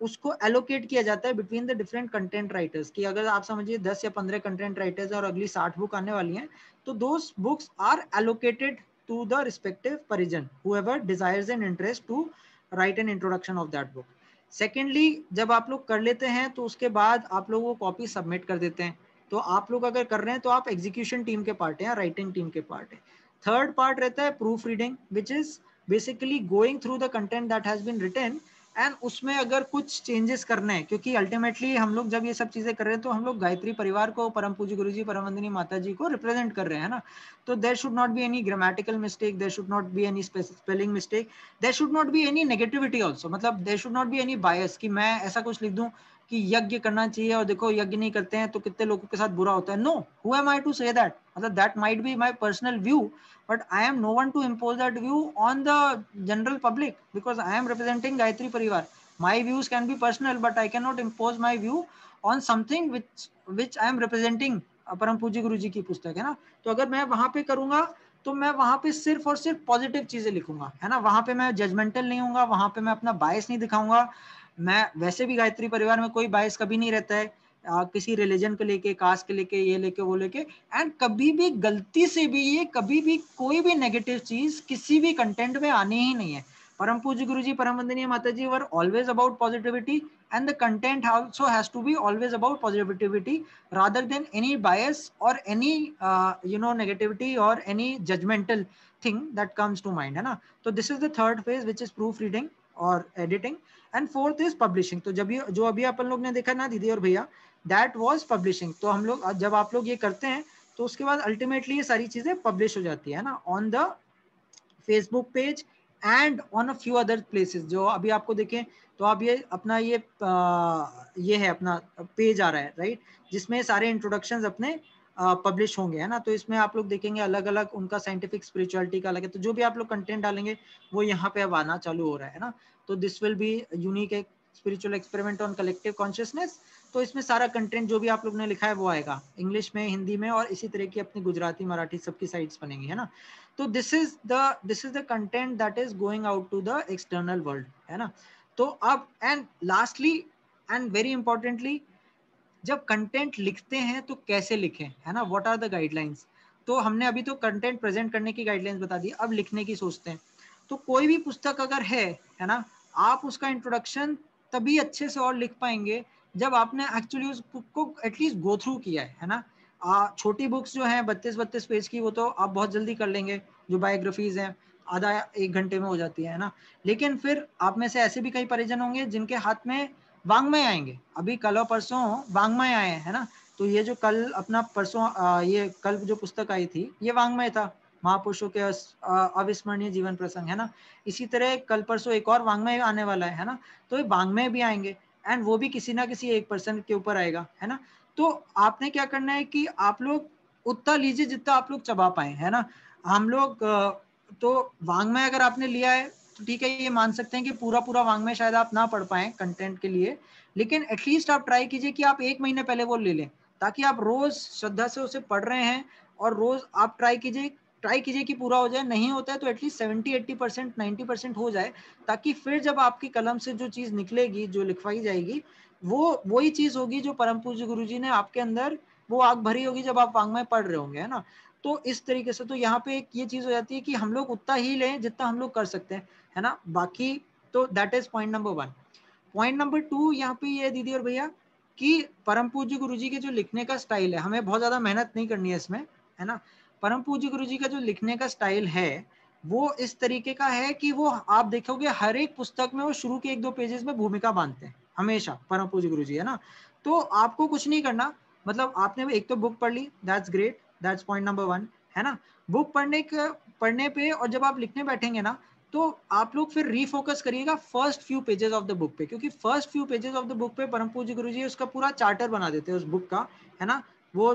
A: उसको एलोकेट किया जाता है between the different content writers, कि अगर आप समझिए 10 या 15 कंटेंट राइटर्स और अगली 60 बुक आने वाली हैं, तो those books are allocated to the respective परिजन, whoever desires an interest to write an introduction of that book. Secondly, जब आप लोग कर लेते हैं तो उसके बाद आप लोग वो कॉपी सबमिट कर देते हैं। तो आप लोग अगर कर रहे हैं तो आप एग्जीक्यूशन टीम के पार्ट हैं या राइटिंग टीम के पार्ट है। थर्ड पार्ट रहता है proof reading, which is basically going through the content that has been written, and उसमें अगर कुछ चेंजेस करने हैं, क्योंकि अल्टीमेटली हम लोग जब ये सब चीजें कर रहे हैं तो हम लोग गायत्री परिवार को, परम पूज्य गुरु जी, परम वंदनीय माता जी को रिप्रेजेंट कर रहे हैं, ना। तो there should not be any grammatical mistake, there should not be any spelling mistake, there should not be any negativity also, मतलब there should not be any bias कि मैं ऐसा कुछ लिख दूं कि यज्ञ करना चाहिए और देखो यज्ञ नहीं करते हैं तो कितने लोगों के साथ बुरा होता है। No, who am I to say that, मतलब that might be my personal view, but I am no one to impose that view on the general public, because I am representing Gayatri Parivar. My views can be personal, but I cannot impose my view on something which I am representing. परम पूज्य गुरु जी की पुस्तक है ना, तो अगर मैं वहां पे करूंगा तो मैं वहां पे सिर्फ और सिर्फ पॉजिटिव चीजें लिखूंगा, है ना। वहां पे मैं जजमेंटल नहीं हूंगा, वहां पे मैं अपना बायस नहीं दिखाऊंगा। मैं वैसे भी गायत्री परिवार में कोई बायस कभी नहीं रहता है, किसी रिलीजन को लेके, कास्ट के लेके, ये लेके, वो लेके, एंड कभी भी गलती से भी ये कभी भी कोई भी नेगेटिव चीज किसी भी कंटेंट में आनी ही नहीं है। परम पूज्य गुरु जी, Param Vandaniya Mata ji were always about positivity, and the content also has to be always about positivity rather than any bias और एनी नेगेटिविटी और any judgmental thing that comes to mind, है ना। तो this is the third phase which is proof reading और editing, and fourth is publishing. तो जब ये जो अभी अपन लोग ने देखा ना दीदी और भैया, दैट वाज पब्लिशिंग। तो हम लोग जब आप लोग ये करते हैं तो उसके बाद अल्टीमेटली ये सारी चीजें पब्लिश हो जाती है ना, on the Facebook page and on a few other places. जो अभी आपको देखें तो आप ये अपना ये है अपना पेज आ रहा है राइट, जिसमें सारे इंट्रोडक्शंस अपने पब्लिश होंगे, है ना। तो इसमें आप लोग देखेंगे अलग अलग उनका साइंटिफिक स्पिरिचुअलिटी का अलग है, तो जो भी आप लोग कंटेंट डालेंगे वो यहाँ पे अब आना चालू हो रहा है ना। तो दिस विल बी यूनिक एक spiritual experiment on collective consciousness. तो इसमें सारा कंटेंट जो भी आप लोग ने लिखा है वो आएगा इंग्लिश में, हिंदी में, और इसी तरह की अपनी गुजराती, मराठी सबकी साइट्स बनेंगी, है ना। तो this is the content that is going out to the external world, है ना। तो अब and lastly and very importantly, जब कंटेंट लिखते हैं तो कैसे लिखें, है ना, व्हाट आर द गाइडलाइंस। तो हमने अभी तो कंटेंट प्रेजेंट करने की गाइडलाइंस बता दी, अब लिखने की सोचते हैं। तो कोई भी पुस्तक अगर है ना, आप उसका इंट्रोडक्शन तभी अच्छे से और लिख पाएंगे जब आपने एक्चुअली उस बुक को एटलीस्ट गो थ्रू किया है ना। छोटी बुक्स जो हैं 32-32 पेज की, वो तो आप बहुत जल्दी कर लेंगे, जो बायोग्राफीज हैं आधा 1 घंटे में हो जाती है ना। लेकिन फिर आप में से ऐसे भी कई परिजन होंगे जिनके हाथ में वांग्मय आएंगे, अभी कल और परसों वांग्मय आए, है ना। तो ये जो कल अपना परसों ये कल जो पुस्तक आई थी ये वांग्मय था, महापुरुषों के अविस्मरणीय जीवन प्रसंग, है ना। इसी तरह कल परसों एक और वांग्मय आने वाला है ना। तो ये वांग्मय भी आएंगे एंड वो भी किसी ना किसी एक पर्सन के ऊपर आएगा, है ना। तो आपने क्या करना है कि आप लोग उतना लीजिए जितना आप लोग चबा पाए, है ना। हम लोग तो वांग्मय अगर आपने लिया है तो ठीक है, ये मान सकते हैं कि पूरा पूरा वांग्मय शायद आप ना पढ़ पाए कंटेंट के लिए, लेकिन एटलीस्ट आप ट्राई कीजिए कि आप 1 महीने पहले वो ले लें, ताकि आप रोज श्रद्धा से उसे पढ़ रहे हैं और रोज आप ट्राई कीजिए कि पूरा हो जाए। नहीं होता है तो एटलीस्ट 70-80%, 90% हो जाए, ताकि फिर जब आपकी कलम से जो चीज निकलेगी, जो लिखवाई जाएगी, वो वही चीज होगी जो परम पूज्य गुरु जी ने आपके अंदर वो आग भरी होगी जब आप वांग्मय पढ़ रहे होंगे, है ना। तो इस तरीके से तो यहाँ पे एक ये चीज हो जाती है कि हम लोग उतना ही लें जितना हम लोग कर सकते हैं, है ना। बाकी तो that is point number 1। Point number 2 यहाँ पे ये दीदी और भैया कि परम पूज्य गुरु जी के जो लिखने का स्टाइल है, हमें बहुत ज्यादा मेहनत नहीं करनी है इसमें, है ना। परम पूज्य गुरु जी का जो लिखने का स्टाइल है वो इस तरीके का है कि वो आप देखोगे हर एक पुस्तक में वो शुरू के 1-2 पेजेस में भूमिका बांधते हैं हमेशा, परम पूज्य गुरु जी, है ना। तो आपको कुछ नहीं करना, मतलब आपने एक तो बुक पढ़ ली, that's great, that's point number 1, है ना। बुक पढ़ने पे और जब आप लिखने बैठेंगे ना, तो आप लोग फिर रीफोकस करिएगा first few pages of the book पे, क्योंकि first few pages of the book पे परम पूज्य गुरु जी उसका पूरा चार्टर बना देते हैं उस बुक का, है ना। वो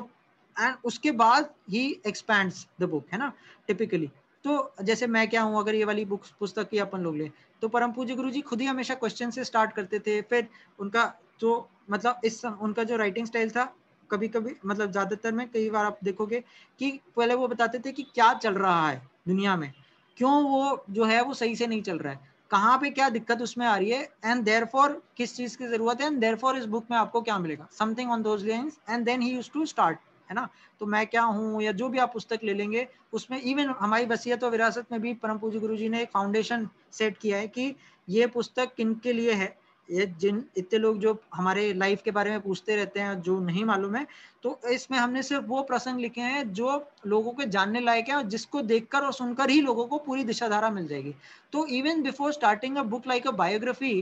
A: एंड उसके बाद ही एक्सपैंड्स द बुक, है ना, टिपिकली। तो जैसे मैं क्या हूँ, अगर ये वाली बुक पुस्तक की अपन लोग ले, तो परम पूज्य गुरु जी खुद ही हमेशा क्वेश्चन से स्टार्ट करते थे। फिर उनका जो मतलब उनका जो राइटिंग स्टाइल था, कभी कभी मतलब ज्यादातर में कई बार आप देखोगे कि पहले वो बताते थे कि क्या चल रहा है दुनिया में, क्यों वो जो है वो सही से नहीं चल रहा है, कहाँ पे क्या दिक्कत उसमें आ रही है, एंड देयरफॉर किस चीज की जरूरत है, एंड देयरफॉर इस बुक में आपको क्या मिलेगा, something on those lines, and then he used to start, है ना। तो मैं क्या हूँ या जो भी आप पुस्तक ले लेंगे उसमें, इवन हमारी वसीयत और विरासत में भी परम पूज्य गुरु जी ने एक फाउंडेशन सेट किया है कि ये पुस्तक किन के लिए है। ये जिन इतने लोग जो हमारे लाइफ के बारे में पूछते रहते हैं जो नहीं मालूम है, तो इसमें हमने सिर्फ वो प्रसंग लिखे हैं जो लोगों के जानने लायक है और जिसको देखकर और सुनकर ही लोगों को पूरी दिशाधारा मिल जाएगी। तो even before starting a book like a biography,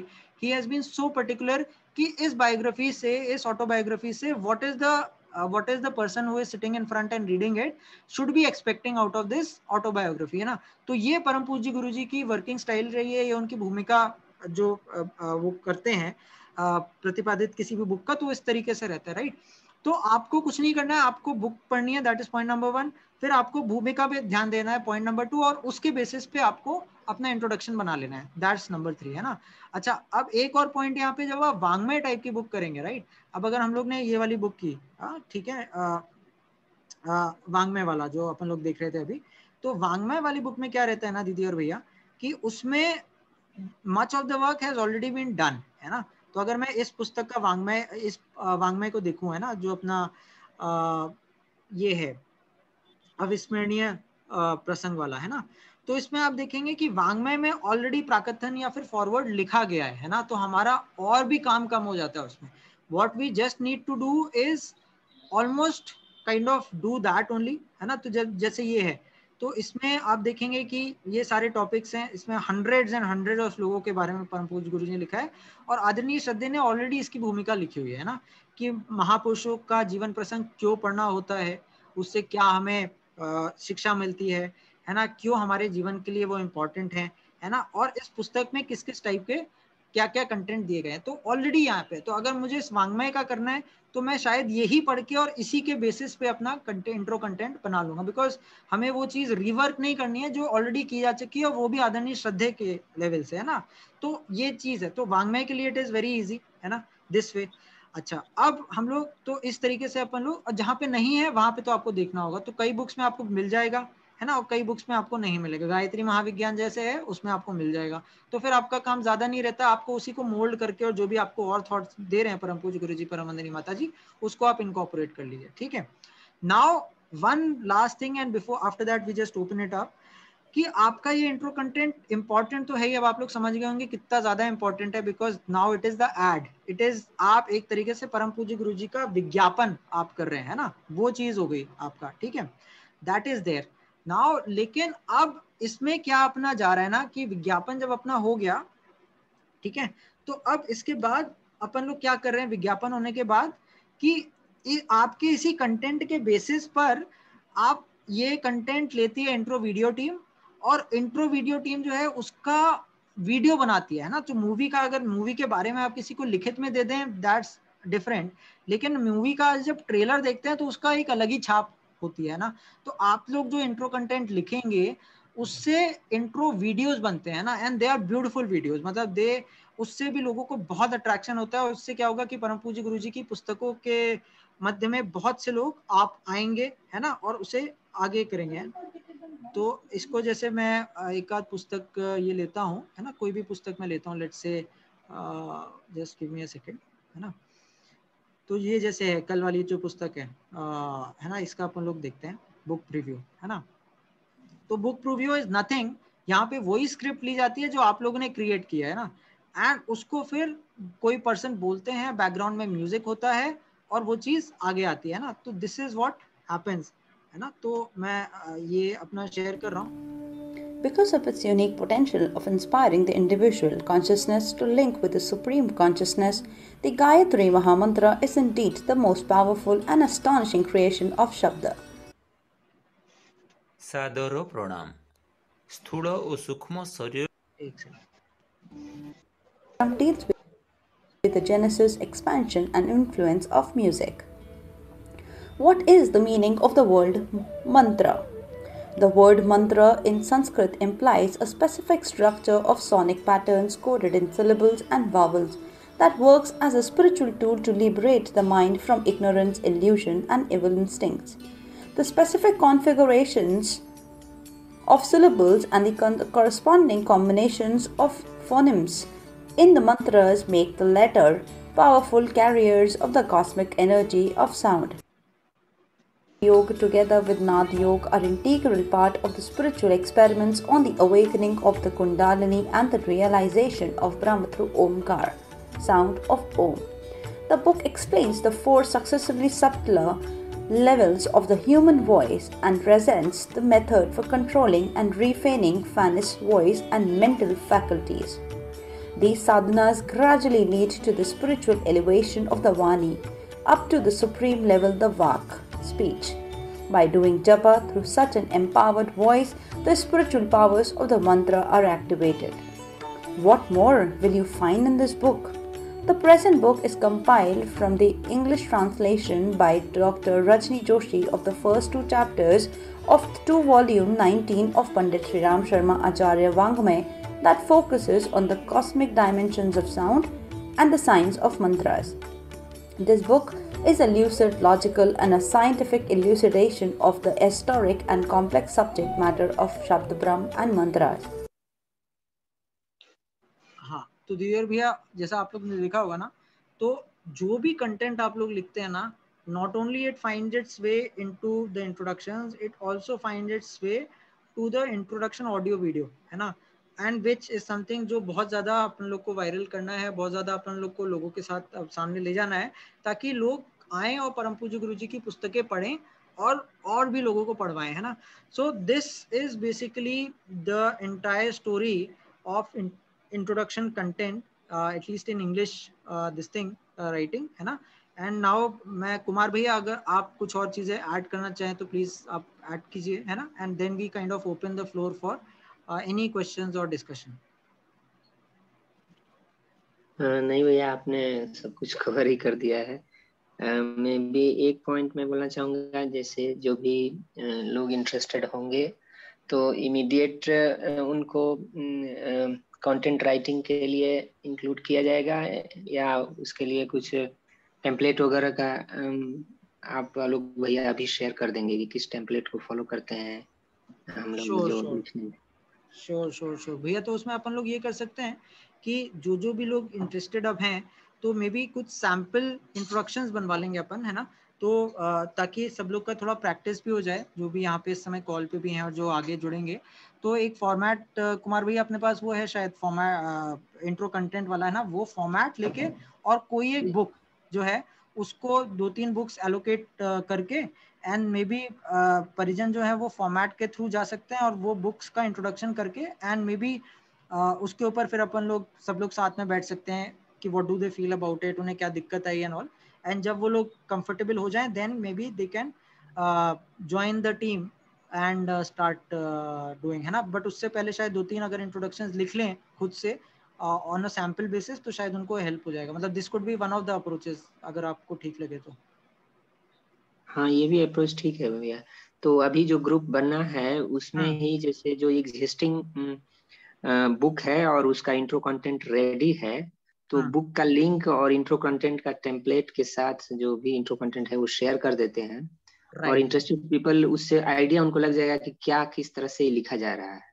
A: he has been so particular कि इस बायोग्राफी से, इस ऑटोबायोग्राफी से what is the person who is sitting in front and reading it should be expecting out of this autobiography, है ना। तो ये परम पूज्य गुरु जी की वर्किंग स्टाइल रही है, ये उनकी भूमिका जो वो करते हैं प्रतिपादित किसी भी बुक का, तो इस तरीके से रहता है, राइट। तो आपको कुछ नहीं करना है, आपको बुक पढ़नी है, दैट इज पॉइंट नंबर 1। फिर आपको भूमिका पे ध्यान देना है, पॉइंट नंबर 2, और उसके बेसिस पे आपको अपना इंट्रोडक्शन बना लेना है, दैट्स नंबर 3, है ना। अच्छा, अब एक और पॉइंट यहाँ पे, जब आप वांग्मय टाइप की बुक करेंगे, राइट, अब अगर हम लोग ने ये वाली बुक की, ठीक है, वांग्मय वाला जो अपन लोग देख रहे थे अभी, तो वांग्मय वाली बुक में क्या रहता है ना दीदी और भैया, कि उसमें much of the work has already been done, है ना। तो अगर मैं इस पुस्तक का इस वांग्मय को देखूं, है ना, जो अपना ये है अविस्मरणीय प्रसंग वाला, है ना, तो इसमें आप देखेंगे कि वांग्मय में ऑलरेडी प्राकथन या फिर फॉरवर्ड लिखा गया है ना, तो हमारा और भी काम कम हो जाता है उसमें। What we just need to do is almost kind of do that only, है ना। तो जैसे ये है, तो इसमें आप देखेंगे कि ये सारे टॉपिक्स हैं, इसमें हंड्रेड्स एंड हंड्रेड्स ऑफ लोगों के बारे में परम पूज्य गुरु जी ने लिखा है, और आदरणीय श्रद्धे ने ऑलरेडी इसकी भूमिका लिखी हुई है ना, कि महापुरुषों का जीवन प्रसंग क्यों पढ़ना होता है, उससे क्या हमें शिक्षा मिलती है ना, क्यों हमारे जीवन के लिए वो इम्पोर्टेंट है ना, और इस पुस्तक में किस किस टाइप के क्या क्या कंटेंट दिए गए हैं, तो ऑलरेडी यहाँ पे। तो अगर मुझे इस वांग्मय का करना है तो मैं शायद यही पढ़ के और इसी के बेसिस पे अपना इंट्रो कंटेंट बना लूंगा, बिकॉज हमें वो चीज रिवर्क नहीं करनी है जो ऑलरेडी की जा चुकी है, और वो भी आदरणीय श्रद्धे के लेवल से, है ना। तो ये चीज है, तो वांग्मय के लिए इट इज वेरी इजी, है ना, दिस वे। अच्छा, अब हम लोग तो इस तरीके से अपन लोग, जहाँ पे नहीं है वहां पे तो आपको देखना होगा, तो कई बुक्स में आपको मिल जाएगा, है ना, और कई बुक्स में आपको नहीं मिलेगा। गायत्री महाविज्ञान जैसे है उसमें आपको मिल जाएगा, तो फिर आपका काम ज्यादा नहीं रहता, आपको उसी को मोल्ड करके और जो भी आपको और थॉट्स दे रहे हैं परम पूज्य गुरु जी, परम वंदनीय माता जी, उसको आप इनकॉर्पोरेट कर लीजिए, ठीक है। Now one last thing and before after that we just open it up, कि आपका ये इंट्रो कंटेंट इंपॉर्टेंट तो है ही, अब आप लोग समझ गए होंगे कितना ज्यादा इंपॉर्टेंट है, because now it is the ad, it is, आप एक तरीके से परम पूज्य गुरु जी का विज्ञापन आप कर रहे हैं, है ना, वो चीज हो गई आपका, ठीक है, दैट इज देयर नाउ। लेकिन अब इसमें क्या अपना जा रहा है ना, कि विज्ञापन जब अपना हो गया, ठीक है, तो अब इसके बाद अपन लोग क्या कर रहे हैं विज्ञापन होने के बाद, कि आपके इसी कंटेंट के बेसिस पर आप ये कंटेंट लेती है इंट्रो वीडियो टीम, और इंट्रो वीडियो टीम जो है उसका वीडियो बनाती है ना। तो मूवी का, अगर मूवी के बारे में आप किसी को लिखित में दे दें दैट्स डिफरेंट, लेकिन मूवी का जब ट्रेलर देखते हैं तो उसका एक अलग ही छाप होती है ना। तो आप लोग जो इंट्रो कंटेंट लिखेंगे उससे इंट्रो वीडियोस बनते हैं ना, and they are beautiful videos, मतलब दे, उससे भी लोगों को बहुत अट्रैक्शन होता है, और उससे क्या होगा कि परम पूज्य गुरु जी की पुस्तकों के मध्य में बहुत से लोग आप आएंगे, है ना, और उसे आगे करेंगे। तो इसको जैसे मैं एक आध पुस्तक ये लेता हूँ, है ना, कोई भी पुस्तक मैं लेता हूँ, let's say just give me a second, है ना। तो ये जैसे है कल वाली जो पुस्तक है ना, इसका अपन लोग देखते हैं बुक प्रीव्यू, है ना। तो बुक प्रीव्यू इज नथिंग, यहाँ पे वही स्क्रिप्ट ली जाती है जो आप लोगों ने क्रिएट किया है ना, एंड उसको फिर कोई पर्सन बोलते हैं, बैकग्राउंड में म्यूजिक होता है और वो चीज आगे आती है ना। तो दिस इज व्हाट हैपेंस, है ना। तो मैं ये अपना शेयर कर रहा हूँ।
B: Because of its unique potential of inspiring the individual consciousness to link with the Supreme Consciousness, the Gayatri Mahamantra is indeed the most powerful and astonishing creation of Shabda.
C: सादर प्रणाम। स्थूल और सूक्ष्म शरीर
B: Deals with the genesis, expansion, and influence of music. What is the meaning of the word mantra? The word mantra in Sanskrit implies a specific structure of sonic patterns coded in syllables and vowels that works as a spiritual tool to liberate the mind from ignorance, illusion, and evil instincts. The specific configurations of syllables and the corresponding combinations of phonemes in the mantras make the latter powerful carriers of the cosmic energy of sound. Yoga together with Nad Yoga are integral part of the spiritual experiments on the awakening of the Kundalini and the realization of Brahma through Omkar, sound of Om. The book explains the four successively subtler levels of the human voice and presents the method for controlling and refining Fanis voice and mental faculties. These sadhanas gradually lead to the spiritual elevation of the Vani up to the supreme level, the Vak, speech. By doing japa through such an empowered voice, the spiritual powers of the mantra are activated. What more will you find in this book? The present book is compiled from the English translation by Dr. Rajni Joshi of the first two chapters of the 2-volume 19 of Pandit Sri Ram Sharma Acharya Vangmay that focuses on the cosmic dimensions of sound and the science of mantras. This book is a lucid, logical, and a scientific elucidation of the historic and complex subject matter of Shabda Brahm and mantras.
A: हाँ, तो दिव्यर भैया जैसा आप लोग ने देखा होगा ना, तो जो भी कंटेंट आप लोग लिखते हैं ना, not only it finds its way into the introductions, it also finds its way to the introduction audio video, है ना, and which is something जो बहुत ज़्यादा अपन लोग को वायरल करना है, बहुत ज़्यादा अपन लोग को लोगों के साथ सामने ले जाना है, ताकि लोग आएं और परम पूज्य गुरु जी की पुस्तकें पढ़ें और भी लोगों को पढ़वाएं, है ना। So this is basically the entire story of introduction content, at least in English this thing writing, है ना। एंड नाउ मैं कुमार भैया अगर आप कुछ और चीजें ऐड करना चाहें तो प्लीज आप ऐड कीजिए, है ना, and then we kind of open the floor for any questions और डिस्कशन।
D: नहीं भैया, आपने सब कुछ कवर ही कर दिया है। मैं भी एक पॉइंट में बोलना चाहूँगा, जैसे जो भी लोग इंटरेस्टेड होंगे तो इमीडिएट उनको कंटेंट राइटिंग के लिए इंक्लूड किया जाएगा, या उसके लिए कुछ टेम्पलेट वगैरह का आप लोग भैया अभी शेयर कर देंगे कि किस टेम्पलेट को फॉलो करते हैं हम लोग
A: श्योर
D: जो
A: श्योर
D: लिखने।
A: श्योर श्योर श्योर भैया। तो उसमें अपन लोग ये कर सकते हैं कि जो भी लोग इंटरेस्टेड अब हैं तो मे बी कुछ सैम्पल इंट्रोडक्शंस बनवा लेंगे अपन, है ना। तो ताकि सब लोग का थोड़ा प्रैक्टिस भी हो जाए, जो भी यहाँ पे इस समय कॉल पे भी हैं और जो आगे जुड़ेंगे। तो एक फॉर्मेट कुमार भैया अपने पास वो है शायद फॉर्मेट, इंट्रो कंटेंट वाला, है ना, वो फॉर्मेट लेके और कोई एक बुक जो है उसको 2-3 बुक्स एलोकेट करके एंड मे बी परिजन जो है वो फॉर्मेट के थ्रू जा सकते हैं और वो बुक्स का इंट्रोडक्शन करके एंड मे बी उसके ऊपर फिर अपन लोग सब लोग साथ में बैठ सकते हैं कि what do they feel about it, उन्हें क्या दिक्कत आई एंड ऑल। एंड जब वो लोग कंफर्टेबल हो जाएं then maybe they can join the team and start doing, है ना। बट उससे पहले शायद 2-3 अगर इंट्रोडक्शंस लिख लें खुद से ऑन अ सैम्पल बेसिस तो शायद उनको हेल्प हो जाएगा। मतलब this could be one of the approaches, अगर आपको ठीक लगे तो।
D: हाँ, ये भी अप्रोच ठीक है भैया। तो अभी जो ग्रुप बनना है उसमें ही जैसे जो एग्जिस्टिंग बुक है और उसका इंट्रो कंटेंट रेडी है, तो बुक का लिंक और इंट्रो कंटेंट का टेम्पलेट के साथ जो भी इंट्रो कंटेंट है वो शेयर कर देते हैं। और इंटरेस्टेड पीपल उससे आइडिया उनको लग जाएगा कि क्या किस तरह से लिखा जा रहा है।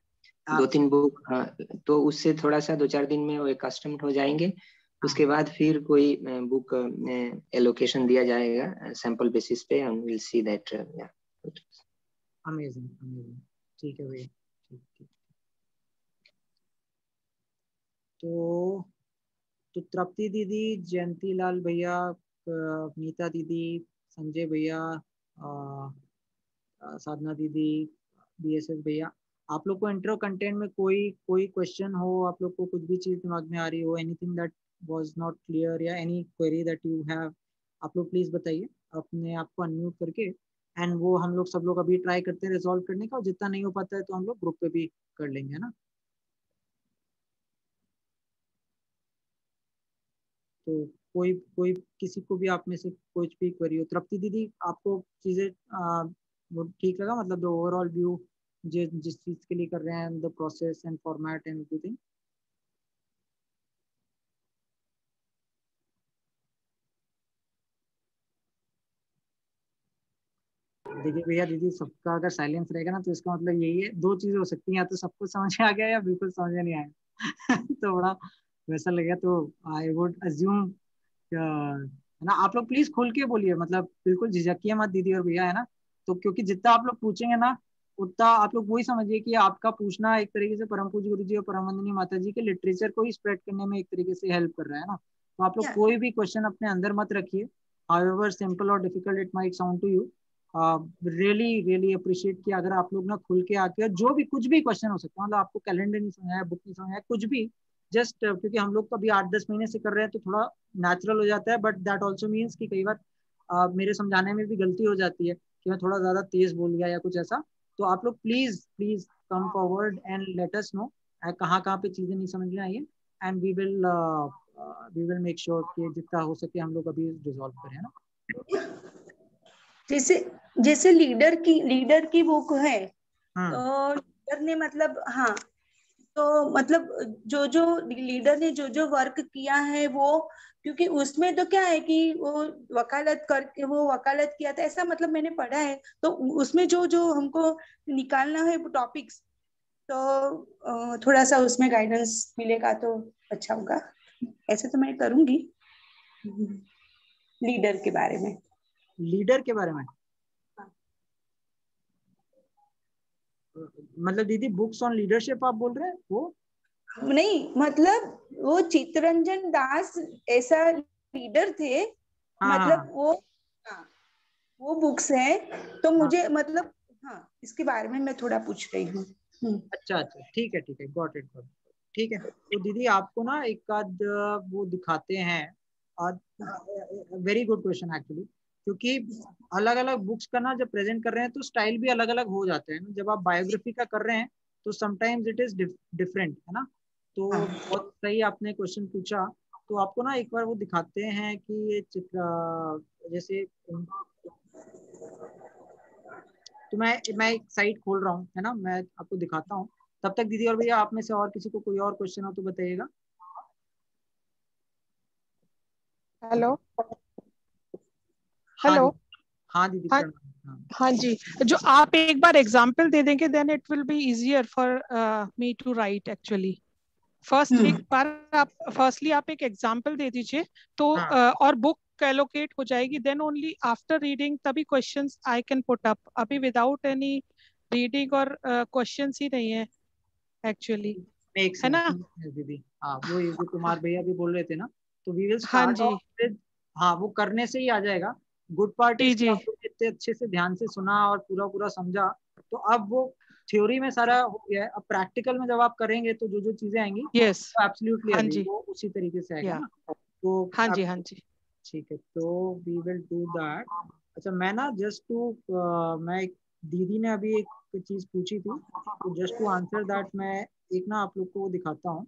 D: 2-3 बुक, हाँ, तो उससे थोड़ा सा 2-4 दिन में वो कस्टम्ड हो जाएंगे। उसके बाद फिर कोई बुक एलोकेशन दिया जाएगा सैंपल बेसिस पे, and will see that.
A: Amazing amazing, ठीक है भैया, ठीक ठीक। तो तृप्ति दीदी, जयंती लाल भैया, नीता दीदी, संजय भैया, साधना दीदी, बीएसएफ भैया, आप लोग को इंट्रो कंटेंट में कोई क्वेश्चन हो, आप लोग को कुछ भी चीज दिमाग में आ रही हो, anything that was not clear या any query that you have, आप लोग प्लीज बताइए अपने आप को अनम्यूट करके। एंड वो हम लोग सब लोग अभी ट्राई करते हैं रिजॉल्व करने का, और जितना नहीं हो पाता है तो हम लोग ग्रुप पे भी कर लेंगे, है ना। तो कोई कोई किसी को भी आप में से कुछ भी क्वेरी हो। तृप्ति दीदी, आपको चीजें वो ठीक लगा, मतलब द ओवरऑल व्यू जिस चीज के लिए कर रहे हैं, the process and format and everything. देखिए भैया दीदी, सबका अगर साइलेंस रहेगा ना तो इसका मतलब यही है, दो चीजें हो सकती हैं, या तो सबको समझ में आ गया या बिल्कुल समझ में नहीं आया। तो बड़ा वैसा लगेगा, तो आई वुड अज्यूम, है ना। आप लोग प्लीज खुल के बोलिए, मतलब बिल्कुल झिझकिए मत दीदी और भैया, है ना। तो क्योंकि जितना आप लोग पूछेंगे ना उतना आप लोग वही समझिए कि आपका पूछना एक तरीके से परम पूज्य गुरु जी और परम वंदनीय माता जी के लिटरेचर को ही स्प्रेड करने में एक तरीके से हेल्प कर रहा है ना। तो आप लोग कोई भी क्वेश्चन अपने अंदर मत रखिए, हाउएवर सिंपल और difficult it might sound to you. Really really appreciate कि अगर आप लोग ना खुल के आके, जो भी कुछ भी क्वेश्चन हो सकता है, मतलब आपको कैलेंडर नहीं समझ आया, बुक नहीं समझ आया, कुछ भी, जस्ट क्योंकि हम लोग तो अभी 8-10 महीने से कर रहे हैं तो थोड़ा नेचुरल हो जाता है, बट दैट ऑल्सो मीन्स कि कई बार मेरे समझाने में भी गलती हो जाती है कि मैं थोड़ा ज्यादा तेज बोल गया या कुछ ऐसा। तो आप लोग please please come forward and let us know कहाँ कहाँ पे चीजें नहीं समझ में आई है, and we will make sure कि जितना हो सके हम लोग अभी रिजॉल्व करें, है ना।
E: जैसे जैसे लीडर की बुक है, तो लीडर ने मतलब, हाँ, तो मतलब जो जो लीडर ने जो वर्क किया है वो, क्योंकि उसमें तो क्या है कि वो वकालत किया था, ऐसा मतलब मैंने पढ़ा है। तो उसमें जो जो हमको निकालना है टॉपिक्स, तो थोड़ा सा उसमें गाइडेंस मिलेगा तो अच्छा होगा। ऐसे तो मैं करूंगी लीडर के बारे में।
A: लीडर के बारे में मतलब दीदी बुक्स ऑन लीडरशिप आप बोल रहे हैं वो?
E: नहीं, मतलब वो चित्तरंजन दास ऐसा लीडर थे, मतलब वो, हाँ, वो बुक्स है। तो मुझे मतलब, हाँ, इसके बारे में मैं थोड़ा पूछ रही हूँ।
A: अच्छा अच्छा, ठीक है ठीक है, गॉट इट गॉट, ठीक है। तो दीदी आपको ना एक आध वो दिखाते हैं, और वेरी गुड क्वेश्चन एक्चुअली, क्योंकि अलग अलग बुक्स का ना जब प्रेजेंट कर रहे हैं तो स्टाइल भी अलग अलग हो जाते हैं। जब आप बायोग्राफी का कर रहे हैं तो समटाइम्स इट इज डिफरेंट, है ना। तो बहुत सही आपने क्वेश्चन पूछा। तो आपको ना एक बार वो दिखाते हैं कि ये चित्र जैसे, तो मैं एक साइट खोल रहा हूँ, है ना, मैं आपको दिखाता हूँ। तब तक दीदी और भैया आप में से और किसी को कोई और क्वेश्चन हो तो बताइएगा।
F: हेलो
A: हाँ
F: हेलो।
A: दीदी, हाँ दीदी
F: हाँ
A: प्रणाम। हाँ
F: हाँ जी, जो आप एक बार एग्जांपल दे देंगे then it will be easier for me to write actually. Firstly आप एक एग्जांपल दे दीजिए तो
A: हाँ
F: और बुक एलोकेट हो जाएगी, देन ओनली आफ्टर रीडिंग तभी questions I can put up. अभी विदाउट एनी रीडिंग और क्वेश्चंस ही नहीं है एक्चुअली,
A: मेक
F: है
A: सेंस
F: ना?
A: दीदी। हाँ वो जो कुमार भैया भी बोल रहे थे ना, तो वी विल
F: हाँ
A: स्टार्ट
F: जी
A: ऑफ विद, हाँ वो करने से ही आ जाएगा। गुड पार्ट
F: जी
A: इज कि
F: जी।
A: आप लोग इतने अच्छे से ध्यान से सुना और पूरा पूरा समझा, तो अब वो थ्योरी में सारा हो गया है। अब प्रैक्टिकल में जब आप करेंगे तो जो जो चीजें आएंगी
F: यस।
A: तो एब्सोल्युटली
F: हाँ
A: अभी
F: जी।
A: वो उसी तरीके से आएगा
F: या
A: ना। तो
F: हाँ जी
A: आप,
F: हाँ जी।
A: ठीक है, तो वी विल डू दैट। अच्छा मैं ना जस्ट टू, मैं दीदी ने अभी एक चीज पूछी थी, तो जस्ट टू आंसर दैट मैं एक ना आप लोग को वो दिखाता हूँ।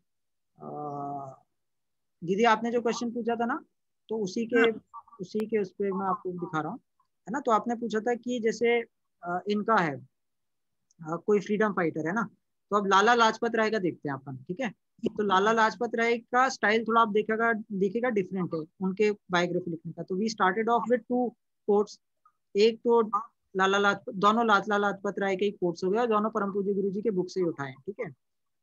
A: दीदी आपने जो क्वेश्चन पूछा था ना, तो उसी के उस पर मैं आपको दिखा रहा हूँ, है ना। तो आपने पूछा था कि जैसे इनका है, कोई फ्रीडम फाइटर है ना, तो अब लाला लाजपत राय का देखते हैं अपन, ठीक है। तो लाला लाजपत राय का स्टाइल थोड़ा आप देखेगा डिफरेंट है उनके बायोग्राफी लिखने का। तो we started off with two quotes, एक तो लाला लाजपत, दोनों लाला लाजपत राय के कोट्स हो गए और दोनों परम पूज्य गुरु जी के बुक से ही उठाए, ठीक है।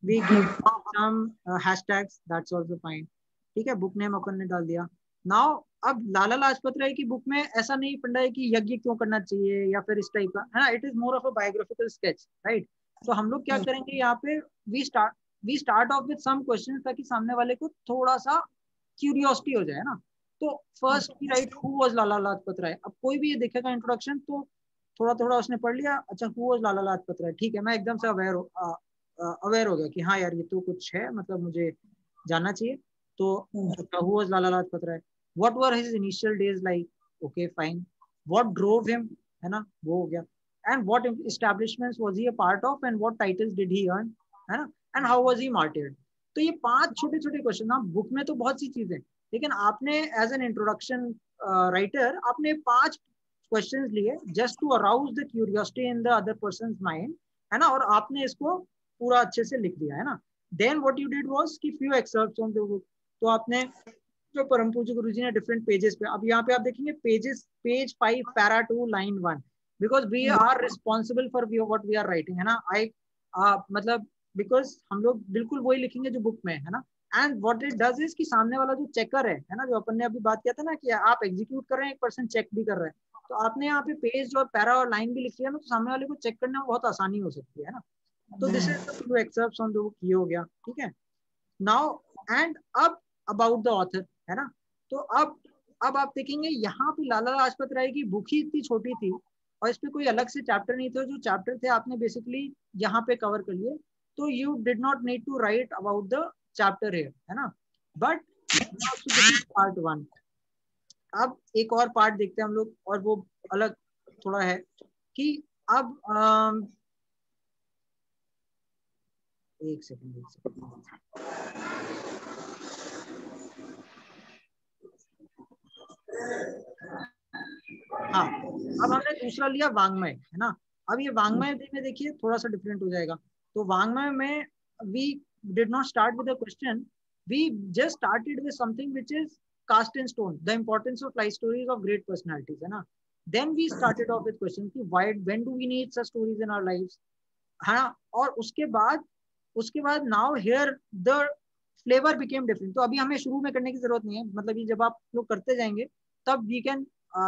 A: We give some hashtags, that's also fine, ठीक है। बुक नेम अपन ने डाल दिया। नाउ अब लाला लाजपत राय की बुक में ऐसा नहीं पंडा है कि यज्ञ क्यों करना चाहिए या फिर इस टाइप का, है ना। It is more of a biographical sketch, right. तो हम लोग क्या करेंगे यहाँ पे, we start off with some questions ताकि सामने वाले को थोड़ा सा क्यूरियोसिटी हो जाए ना। तो फर्स्ट की right, who was Lala Lajpat राय। अब कोई भी ये देखेगा इंट्रोडक्शन तो थोड़ा थोड़ा उसने पढ़ लिया, अच्छा हु वाज लाला लाजपत राय, ठीक है, मैं एकदम से अवेयर हो गया कि हाँ यार ये तो कुछ है, मतलब मुझे जानना चाहिए। तो who was Lala Lajpat Rai, what were his initial days like, okay fine, what drove him, है ना, वो हो गया। And what establishments was he a part of and what titles did he earn, है ना, and how was he martyred. तो ये 5 छोटे छोटे क्वेश्चन ना, बुक में तो बहुत सी चीजें, लेकिन आपने एज एन इंट्रोडक्शन राइटर आपने 5 क्वेश्चंस लिए just to arouse the curiosity in the other person mind, है ना, और आपने इसको पूरा अच्छे से लिख दिया, है ना। Then what you did was कि few excerpts on the book, तो आपने जो परम पूज्य गुरु जी ने डिफरेंट पेजेस पे, अब यहाँ पे आप देखेंगे pages, page 5 para 2 line 1, because we are responsible for what we are writing, है ना। मतलब बिकॉज हम लोग बिल्कुल वही लिखेंगे जो बुक में है ना। And what it does is कि सामने वाला जो चेकर है ना, जो अपन ने अभी बात किया था ना कि आप एग्जीक्यूट कर रहे हैं, एक पर्सन चेक भी कर रहा है, तो आपने यहाँ पे पेज और पैरा और लाइन भी लिख लिया ना, तो सामने वाले को चेक करने में बहुत आसानी हो सकती है ना। तो this is the few excerpts on the book, ये हो गया, ठीक है। नाउ एंड अब अबाउट द ऑथर, है ना। तो अब आप देखेंगे यहाँ पे लाला लाजपत राय की बुक ही इतनी छोटी थी और इस पे कोई अलग से चैप्टर नहीं थे, जो चैप्टर थे आपने बेसिकली यहाँ पे कवर कर लिए। तो you did not need to write about the chapter here, है ना। बट पार्ट 1, अब एक और पार्ट देखते हैं हम लोग, और वो अलग थोड़ा है कि अब एक सेकंड हाँ, अब हमने दूसरा लिया वांग्मय, है ना। अब ये वांग्मय में देखिए थोड़ा सा डिफरेंट हो जाएगा। तो वांग्मय में we did not start with a question, we just started with something which is cast in stone, the importance of life stories of great personalities, है ना। Then we started off with question कि why, when do we need such stories in our lives, है ना। और उसके बाद now here the flavour became different. तो अभी हमें शुरू में करने की जरूरत नहीं है, मतलब ये जब आप लोग करते जाएंगे तब वी कैन,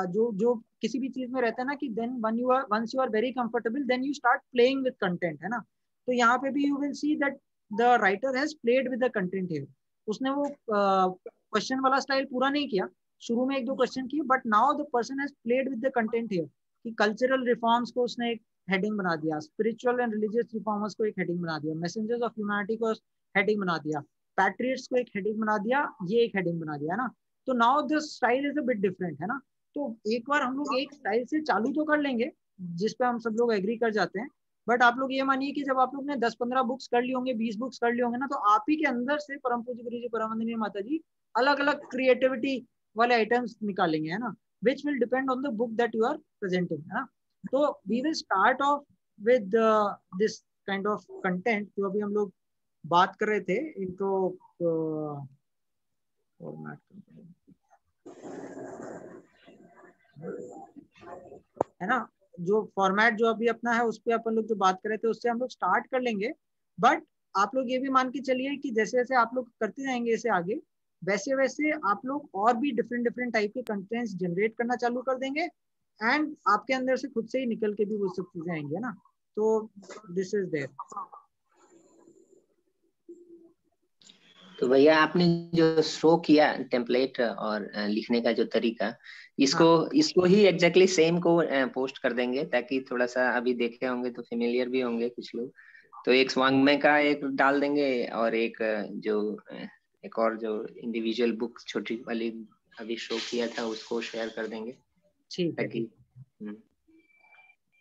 A: जो जो किसी भी चीज में रहता है ना कि then once you are very comfortable then you start playing with content, है ना। तो यहाँ पे भी you will see that the writer has played with the content here. उसने वो क्वेश्चन वाला स्टाइल पूरा नहीं किया, शुरू में 1-2 क्वेश्चन किए, but now the person has played with the content here कि कल्चरल रिफॉर्म्स को उसने एक हेडिंग बना दिया, स्पिरिचुअल एंड रिलीजियस रिफॉर्मर्स को एक हेडिंग बना दिया, मैसेंजर्स ऑफ ह्यूमैनिटी को हेडिंग बना दिया, पैट्रियट्स को एक हेडिंग बना दिया, ये एक हेडिंग बना दिया, है ना। तो now the style is a bit different, है ना। तो एक बार हम लोग एक स्टाइल से चालू तो कर लेंगे जिस पे हम सब लोग एग्री कर जाते हैं, बट आप लोग ये मानिए कि जब आप लोग ने 10-15 बुक्स कर ली होंगे, 20 बुक्स कर ली होंगे ना, तो आप ही के अंदर से परम पूज्य गुरु जी, परम वंदनीय माता जी अलग अलग क्रिएटिविटी वाले आइटम्स निकालेंगे, है ना, which will depend on the book that you are presenting, है ना। तो we will start off with this kind of content जो अभी हम लोग बात कर रहे थे, इंट्रो फॉर्मेट, है ना, जो फॉर्मेट जो अभी अपना है उस पर अपन लोग जो बात कर रहे थे उससे हम लोग स्टार्ट कर लेंगे। बट आप लोग ये भी मान के चलिए कि जैसे जैसे आप लोग करते जाएंगे इसे आगे, वैसे वैसे आप लोग और भी डिफरेंट डिफरेंट टाइप के कंटेंट्स जनरेट करना चालू कर देंगे, एंड आपके अंदर से खुद से ही निकल के भी वो सब चीजें आएंगी, है ना। तो दिस इज देयर।
D: तो भैया आपने जो शो किया टेम्पलेट और लिखने का जो तरीका, इसको इसको ही एग्जैक्टली सेम को पोस्ट कर देंगे, ताकि थोड़ा सा अभी देखे होंगे तो फेमिलियर भी होंगे कुछ लोग। तो एक वांग्मय का एक डाल देंगे और एक जो एक और जो इंडिविजुअल बुक छोटी वाली अभी शो किया था उसको शेयर कर देंगे,
A: ठीक है।
D: ताकि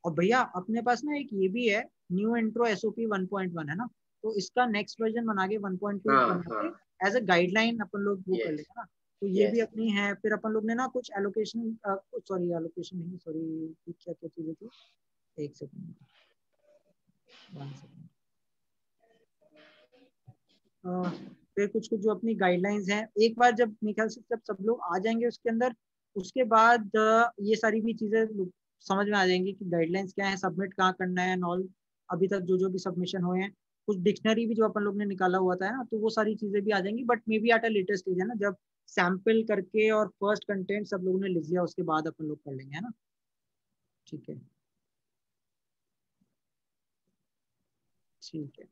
A: और भैया अपने पास ना एक ये भी है, न्यू इंट्रो एसओपी 1.1 है ना, तो इसका नेक्स्ट वर्जन बना के 1.2 बना के एज अ गाइडलाइन अपन लोग वो कर लेंगे ना। तो ये भी अपनी है। फिर अपन लोग ने ना कुछ एलोकेशन, सॉरी एलोकेशन नहीं, सॉरी क्या क्या चीजें थी, एक सेकंड, 1 सेकंड। फिर कुछ कुछ जो अपनी गाइडलाइंस हैं, एक बार जब मेरे ख्याल से जब सब लोग आ जाएंगे उसके अंदर, उसके बाद ये सारी भी चीजें समझ में आ जाएंगी कि गाइडलाइंस क्या है, सबमिट कहाँ करना है, नॉल अभी तक जो जो भी सबमिशन हुए हैं, कुछ डिक्शनरी भी जो अपन लोग ने निकाला हुआ था ना, तो वो सारी चीजें भी आ जाएंगी। But may be at a latest stage, है ना, जब सैंपल करके और फर्स्ट कंटेंट सब लोगों ने लिख लिया उसके बाद अपन लोग कर लेंगे, है ना। ठीक है, ठीक है।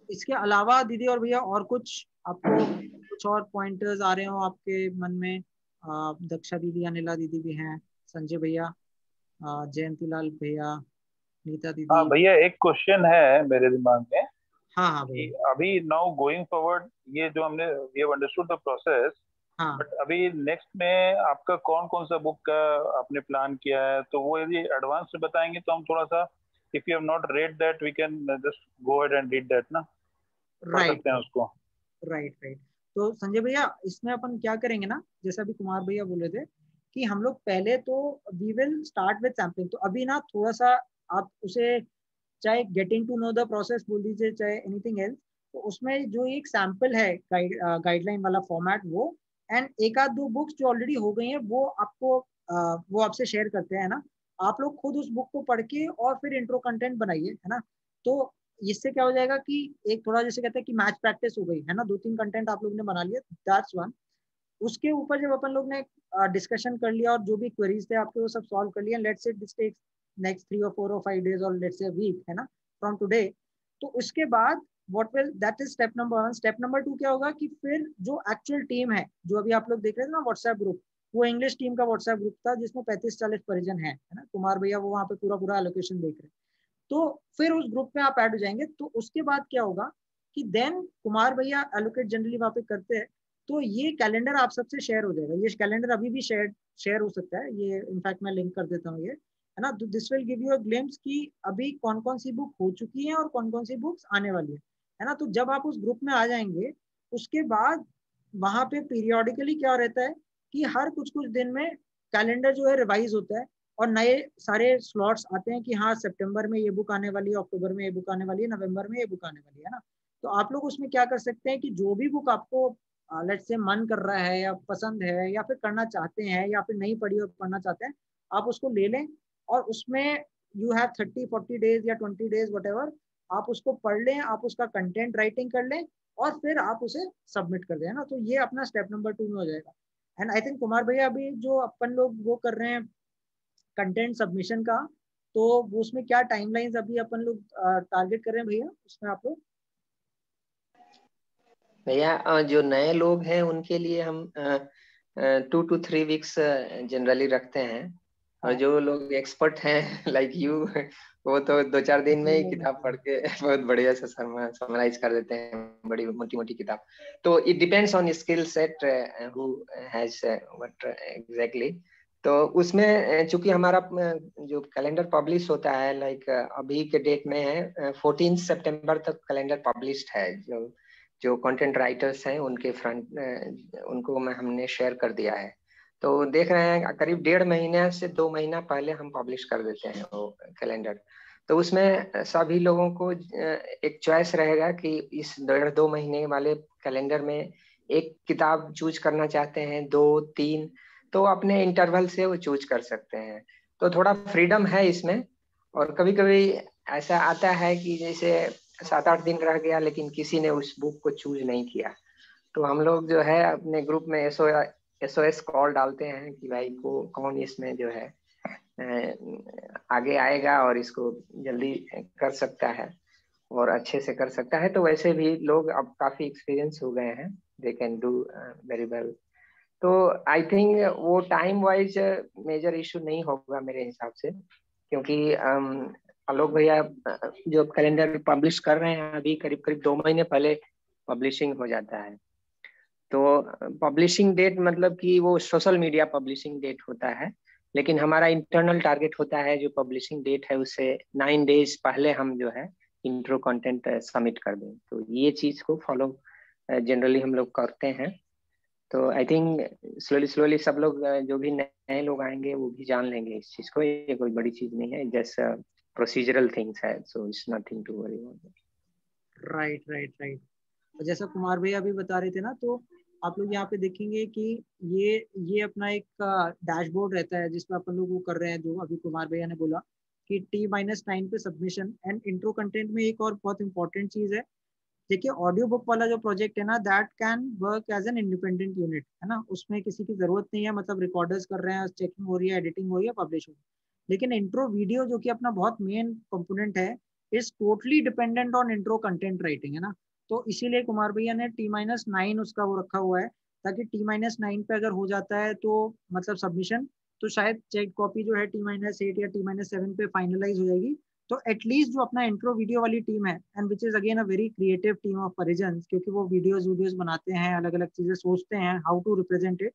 A: इसके अलावा दीदी और भैया और कुछ आपको कुछ और पॉइंटर्स आ रहे हो आपके मन में? दक्षा दीदी, अनिला दीदी भी हैं, संजय भैया, जयंती लाल भैया, नीता
G: हाँ
A: दीदी।
G: भैया, एक क्वेश्चन है मेरे दिमाग में
A: हाँ हाँ
G: कि
A: भैया।
G: अभी नाउ गोइंग फॉरवर्ड, ये जो हमने we have understood the process,
A: हाँ
G: बट अभी नेक्स्ट में आपका कौन कौन सा बुक का आपने प्लान किया है, तो वो यदि एडवांस में बताएंगे तो हम थोड़ा सा, if you have not read that we can just go ahead and read that ना, पढ़
A: राइट
G: सकते हैं उसको।
A: Right right. तो संजय भैया इसमें अपन क्या करेंगे ना, जैसा अभी कुमार भैया बोले थे कि हम लोग पहले तो we will start with sampling. तो अभी ना थोड़ा सा आप उसे चाहे getting to know the process बोल दीजिए, चाहे एनीथिंग एल्स, तो उसमें जो एक सैंपल है गाइडलाइन वाला फॉर्मेट वो, एंड एक आध दो बुक्स जो ऑलरेडी हो गई हैं वो आपको वो आपसे शेयर करते हैं ना, आप लोग खुद उस बुक को पढ़ के और फिर इंट्रो कंटेंट बनाइए, है ना। तो इससे क्या हो जाएगा कि एक थोड़ा जैसे कहते हैं कि मैच प्रैक्टिस हो गई है ना, 2-3 कंटेंट आप लोग ने बना लिया, दैट्स वन। उसके ऊपर जब अपन लोग ने डिस्कशन कर लिया और जो भी क्वेरीज थे आपके वो सब सॉल्व कर लिया, let's say this takes next 3 or 4 or 5 days और लेट्स से वीक, है ना, फ्रॉम टुडे। तो उसके बाद what will, that is step number 1। Step number 2 क्या होगा कि फिर जो एक्चुअल टीम है, जो अभी आप लोग देख रहे थे ना व्हाट्सएप ग्रुप, वो इंग्लिश टीम का व्हाट्सएप ग्रुप था जिसमें 35-40 परिजन है ना, कुमार भैया वो वहाँ पे पूरा पूरा एलोकेशन देख रहे हैं। तो फिर उस ग्रुप में आप ऐड हो जाएंगे। तो उसके बाद क्या होगा कि देन कुमार भैया एलोकेट जनरली वहाँ पे करते हैं, तो ये कैलेंडर आप सबसे शेयर हो जाएगा। ये कैलेंडर अभी भी शेयर हो सकता है, ये इनफैक्ट मैं लिंक कर देता हूँ ये, है ना। This will give you a glimpse कि अभी कौन कौन सी बुक हो चुकी है और कौन कौन सी बुक्स आने वाली है ना। तो जब आप उस ग्रुप में आ जाएंगे उसके बाद वहां पे पीरियोडिकली क्या रहता है कि हर कुछ कुछ दिन में कैलेंडर जो है रिवाइज होता है और नए सारे स्लॉट्स आते हैं कि हाँ सितंबर में ये बुक आने वाली है, अक्टूबर में ये बुक आने वाली है, नवंबर में ये बुक आने वाली है ना। तो आप लोग उसमें क्या कर सकते हैं कि जो भी बुक आपको लेट्स से मन कर रहा है या पसंद है या फिर करना चाहते हैं या फिर नहीं पढ़ी और पढ़ना चाहते हैं, आप उसको ले लें और उसमें यू हैव 30-40 days या 20 days व्हाटएवर, आप उसको पढ़ लें, आप उसका कंटेंट राइटिंग कर लें और फिर आप उसे सबमिट कर दें ना। तो ये अपना स्टेप नंबर 2 में हो जाएगा। एंड आई थिंक कुमार भैया अभी जो अपन लोग वो कर रहे हैं कंटेंट सबमिशन का, तो वो उसमें क्या टाइमलाइंस अभी अपन लोग टारगेट कर रहे हैं भैया उसमें आप लोग?
D: भैया जो नए लोग हैं उनके लिए हम 2 to 3 weeks जनरली रखते हैं, और जो लोग एक्सपर्ट हैं लाइक यू वो तो 2-4 दिन में ही किताब पढ़ के बहुत बढ़िया से समराइज कर देते हैं, बड़ी मोटी मोटी किताब। तो it depends on skill set who has what exactly. तो उसमें चूंकि हमारा जो कैलेंडर पब्लिश होता है लाइक अभी के डेट में है 14 सितंबर तक कैलेंडर पब्लिश्ड है, जो जो कंटेंट राइटर्स हैं उनके फ्रंट उनको हमने शेयर कर दिया है। तो देख रहे हैं करीब 1.5 महीने से 2 महीना पहले हम पब्लिश कर देते हैं वो कैलेंडर। तो उसमें सभी लोगों को एक चॉइस रहेगा कि इस 1.5-2 महीने वाले कैलेंडर में एक किताब चूज करना चाहते हैं, 2-3, तो अपने इंटरवल से वो चूज कर सकते हैं। तो थोड़ा फ्रीडम है इसमें। और कभी कभी ऐसा आता है कि जैसे 7-8 दिन रह गया लेकिन किसी ने उस बुक को चूज नहीं किया, तो हम लोग जो है अपने ग्रुप में SOS कॉल डालते हैं कि भाई को कौन इसमें जो है आगे आएगा और इसको जल्दी कर सकता है और अच्छे से कर सकता है। तो वैसे भी लोग अब काफी एक्सपीरियंस हो गए हैं, they can do very well. तो आई थिंक वो टाइम वाइज मेजर इशू नहीं होगा मेरे हिसाब से, क्योंकि आलोक भैया जो कैलेंडर पब्लिश कर रहे हैं अभी करीब करीब 2 महीने पहले पब्लिशिंग हो जाता है। तो पब्लिशिंग डेट मतलब कि वो सोशल मीडिया पब्लिशिंग डेट होता है, लेकिन हमारा इंटरनल टारगेट होता है जो पब्लिशिंग डेट है उससे 9 डेज पहले हम जो है इंट्रो कंटेंट सबमिट कर दें। तो ये चीज को फॉलो जनरली हम लोग करते हैं। तो आई थिंक स्लोली सब लोग जो भी नए लोग आएंगे वो भी जान लेंगे इस चीज को। ये कोई बड़ी चीज नहीं है, जस्ट प्रोसीजरल थिंग्स है, so it's nothing to worry about.
A: Right. जैसा कुमार भैया अभी बता रहे थे ना, तो आप लोग यहाँ पे देखेंगे कि ये अपना एक डैशबोर्ड रहता है जिसमें अपन लोग वो कर रहे हैं जो अभी कुमार भैया ने बोला कि T-9 पे सबमिशन एंड इंट्रो कंटेंट में एक और बहुत इंपॉर्टेंट चीज है। देखिए ऑडियो बुक वाला जो प्रोजेक्ट है ना, that can work as an independent unit, है ना, उसमें किसी की जरूरत नहीं है, मतलब रिकॉर्डर्स कर रहे हैं, चेकिंग हो रही है, एडिटिंग हो रही है, पब्लिश हो रही है। लेकिन इंट्रो वीडियो जो कि अपना बहुत मेन कंपोनेंट है, is totally dependent on intro content writing, है ना। तो इसीलिए कुमार भैया ने T-9 उसका वो रखा हुआ है, ताकि T-9 पे अगर हो जाता है तो मतलब सबमिशन, तो शायद चेक कॉपी जो है T-8 या T-7 पे फाइनलाइज हो जाएगी। तो एटलीस्ट जो अपना इंट्रो वीडियो वाली टीम है, and which is again a very creative team of परिजन, क्योंकि वो वीडियोस बनाते हैं, अलग अलग चीजें सोचते हैं हाउ टू रिप्रेजेंट इट,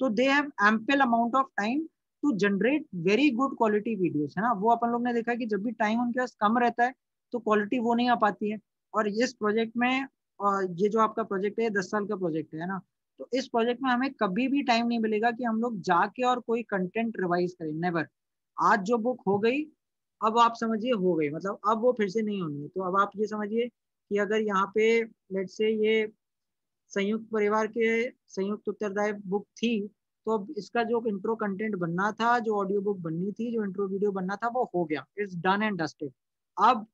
A: तो they have ample amount of time to generate very good quality videos, है ना। वो अपन लोग ने देखा कि जब भी टाइम उनके पास कम रहता है तो क्वालिटी वो नहीं आ पाती है। और इस प्रोजेक्ट में ये जो आपका प्रोजेक्ट है 10 साल का प्रोजेक्ट है ना, तो इस प्रोजेक्ट में हमें कभी भी टाइम नहीं मिलेगा कि हम लोग जाके और कोई कंटेंट रिवाइज करें, नेवर। आज जो बुक हो गई, अब आप समझिए हो गई, मतलब अब वो फिर से नहीं होनी है। तो अब आप ये समझिए कि अगर यहाँ पे लेट्स से ये संयुक्त परिवार के संयुक्त उत्तरदायी बुक थी, तो अब इसका जो इंट्रो कंटेंट बनना था, जो ऑडियो बुक बननी थी, जो इंट्रो वीडियो बनना था, वो हो गया, इट्स डन एंड डस्टेड। अब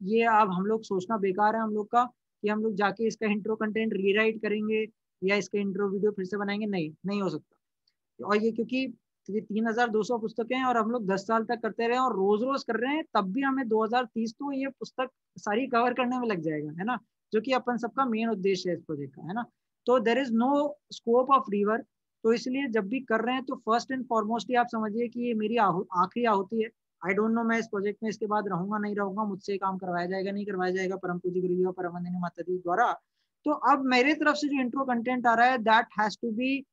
A: हम लोग सोचना बेकार है हम लोग का कि हम लोग जाके इसका इंट्रो कंटेंट रीराइट करेंगे या इसका इंट्रो वीडियो फिर से बनाएंगे, नहीं हो सकता। और ये क्योंकि 3,200 पुस्तकें हैं और हम लोग 10 साल तक करते रहे और रोज रोज कर रहे हैं, तब भी हमें 2030 तो ये पुस्तक सारी कवर करने में लग जाएगा, है ना, जो कि अपन सबका मेन उद्देश्य है इस प्रोजेक्ट का, है ना। तो there is no scope of river. तो इसलिए जब भी कर रहे हैं तो फर्स्ट एंड फॉरमोस्ट आप समझिए कि ये मेरी आखिरी आहुति है। आई डोंट नो मैं इस प्रोजेक्ट में इसके बाद रहूंगा नहीं रहूंगा, मुझसे काम करवाया जाएगा नहीं करवाया जाएगा परम पूज्य गुरुजी और परम वंदनीय माता जी द्वारा। तो अब मेरे तरफ से जो इंट्रो कंटेंट आ रहा है, that has to be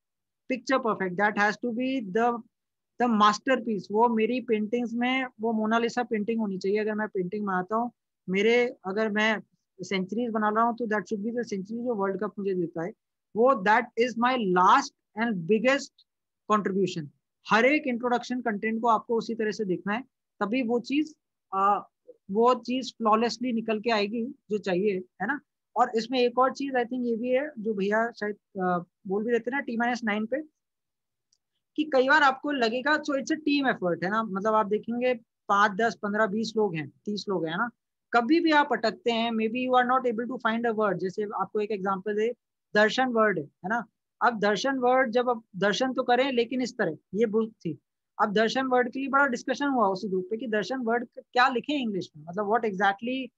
A: picture perfect, that has to be the masterpiece. वो मेरी पेंटिंग्स में वो मोनालिसा पेंटिंग होनी चाहिए। अगर मैं पेंटिंग बनाता हूँ, अगर मैं सेंचुरीज बना रहा हूँ, तो that should be the century जो वर्ल्ड कप मुझे देता है, वो that is my last and biggest contribution. हर एक इंट्रोडक्शन कंटेंट को आपको उसी तरह से देखना है, तभी वो चीज फ्लॉलेसली निकल के आएगी जो चाहिए, है ना। और इसमें एक और चीज आई थिंक ये भी है जो भैया शायद बोल भी रहते हैं ना T-9 पे, कि कई बार आपको लगेगा so it's a team effort, है ना। मतलब आप देखेंगे 5, 10, 15, 20 लोग हैं, 30 लोग हैं ना, कभी भी आप अटकते हैं, maybe you are not able to find a word. जैसे आपको एक एग्जांपल दे, दर्शन वर्ड है ना। अब दर्शन वर्ड जब आप दर्शन तो करें, लेकिन इस तरह ये बुक थी, अब दर्शन वर्ड के लिए बड़ा डिस्कशन हुआ उसी ग्रुप पे कि दर्शन वर्ड क्या लिखे इंग्लिश में, मतलब what exactly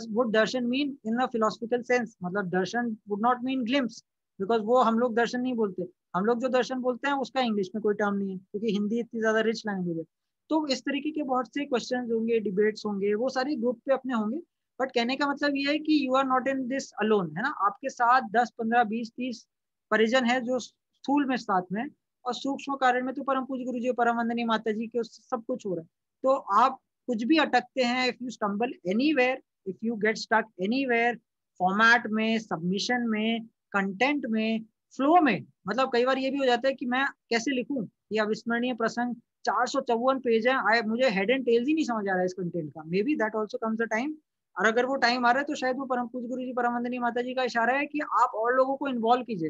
A: would darshan mean in a philosophical sense. मतलब darshan would not mean glimpse, because वो हम लोग दर्शन नहीं बोलते, हम लोग जो दर्शन बोलते हैं उसका इंग्लिश में कोई टर्म नहीं है, क्योंकि हिंदी इतनी ज्यादा रिच लैंग्वेज है। तो इस तरीके के बहुत से क्वेश्चन होंगे, डिबेट्स होंगे, वो सारे ग्रुप पे अपने होंगे। बट कहने का मतलब ये है कि you are not in this alone, है ना। आपके साथ 10, 15, 20, 30 परिजन है जो स्थूल में साथ में, और सूक्ष्म कार्य में तो परम पूज्य गुरु जी, परम वंदनीय माता जी के सब कुछ हो रहा है। तो आप कुछ भी अटकते हैं, if you stumble anywhere, if you get stuck anywhere, format में, सबमिशन में, कंटेंट में, फ्लो में। मतलब कई बार ये भी हो जाता है कि मैं कैसे लिखूं ये अविस्मरणीय प्रसंग, 454 पेज है, मुझे हेड एंड टेल्स ही नहीं समझ आ रहा है इस कंटेंट का। May be that also comes a time. और अगर वो टाइम आ रहा है तो शायद वो परम पूज्य गुरु जी परम वंदनीय माता जी का इशारा है कि आप और लोगों को इन्वॉल्व कीजिए।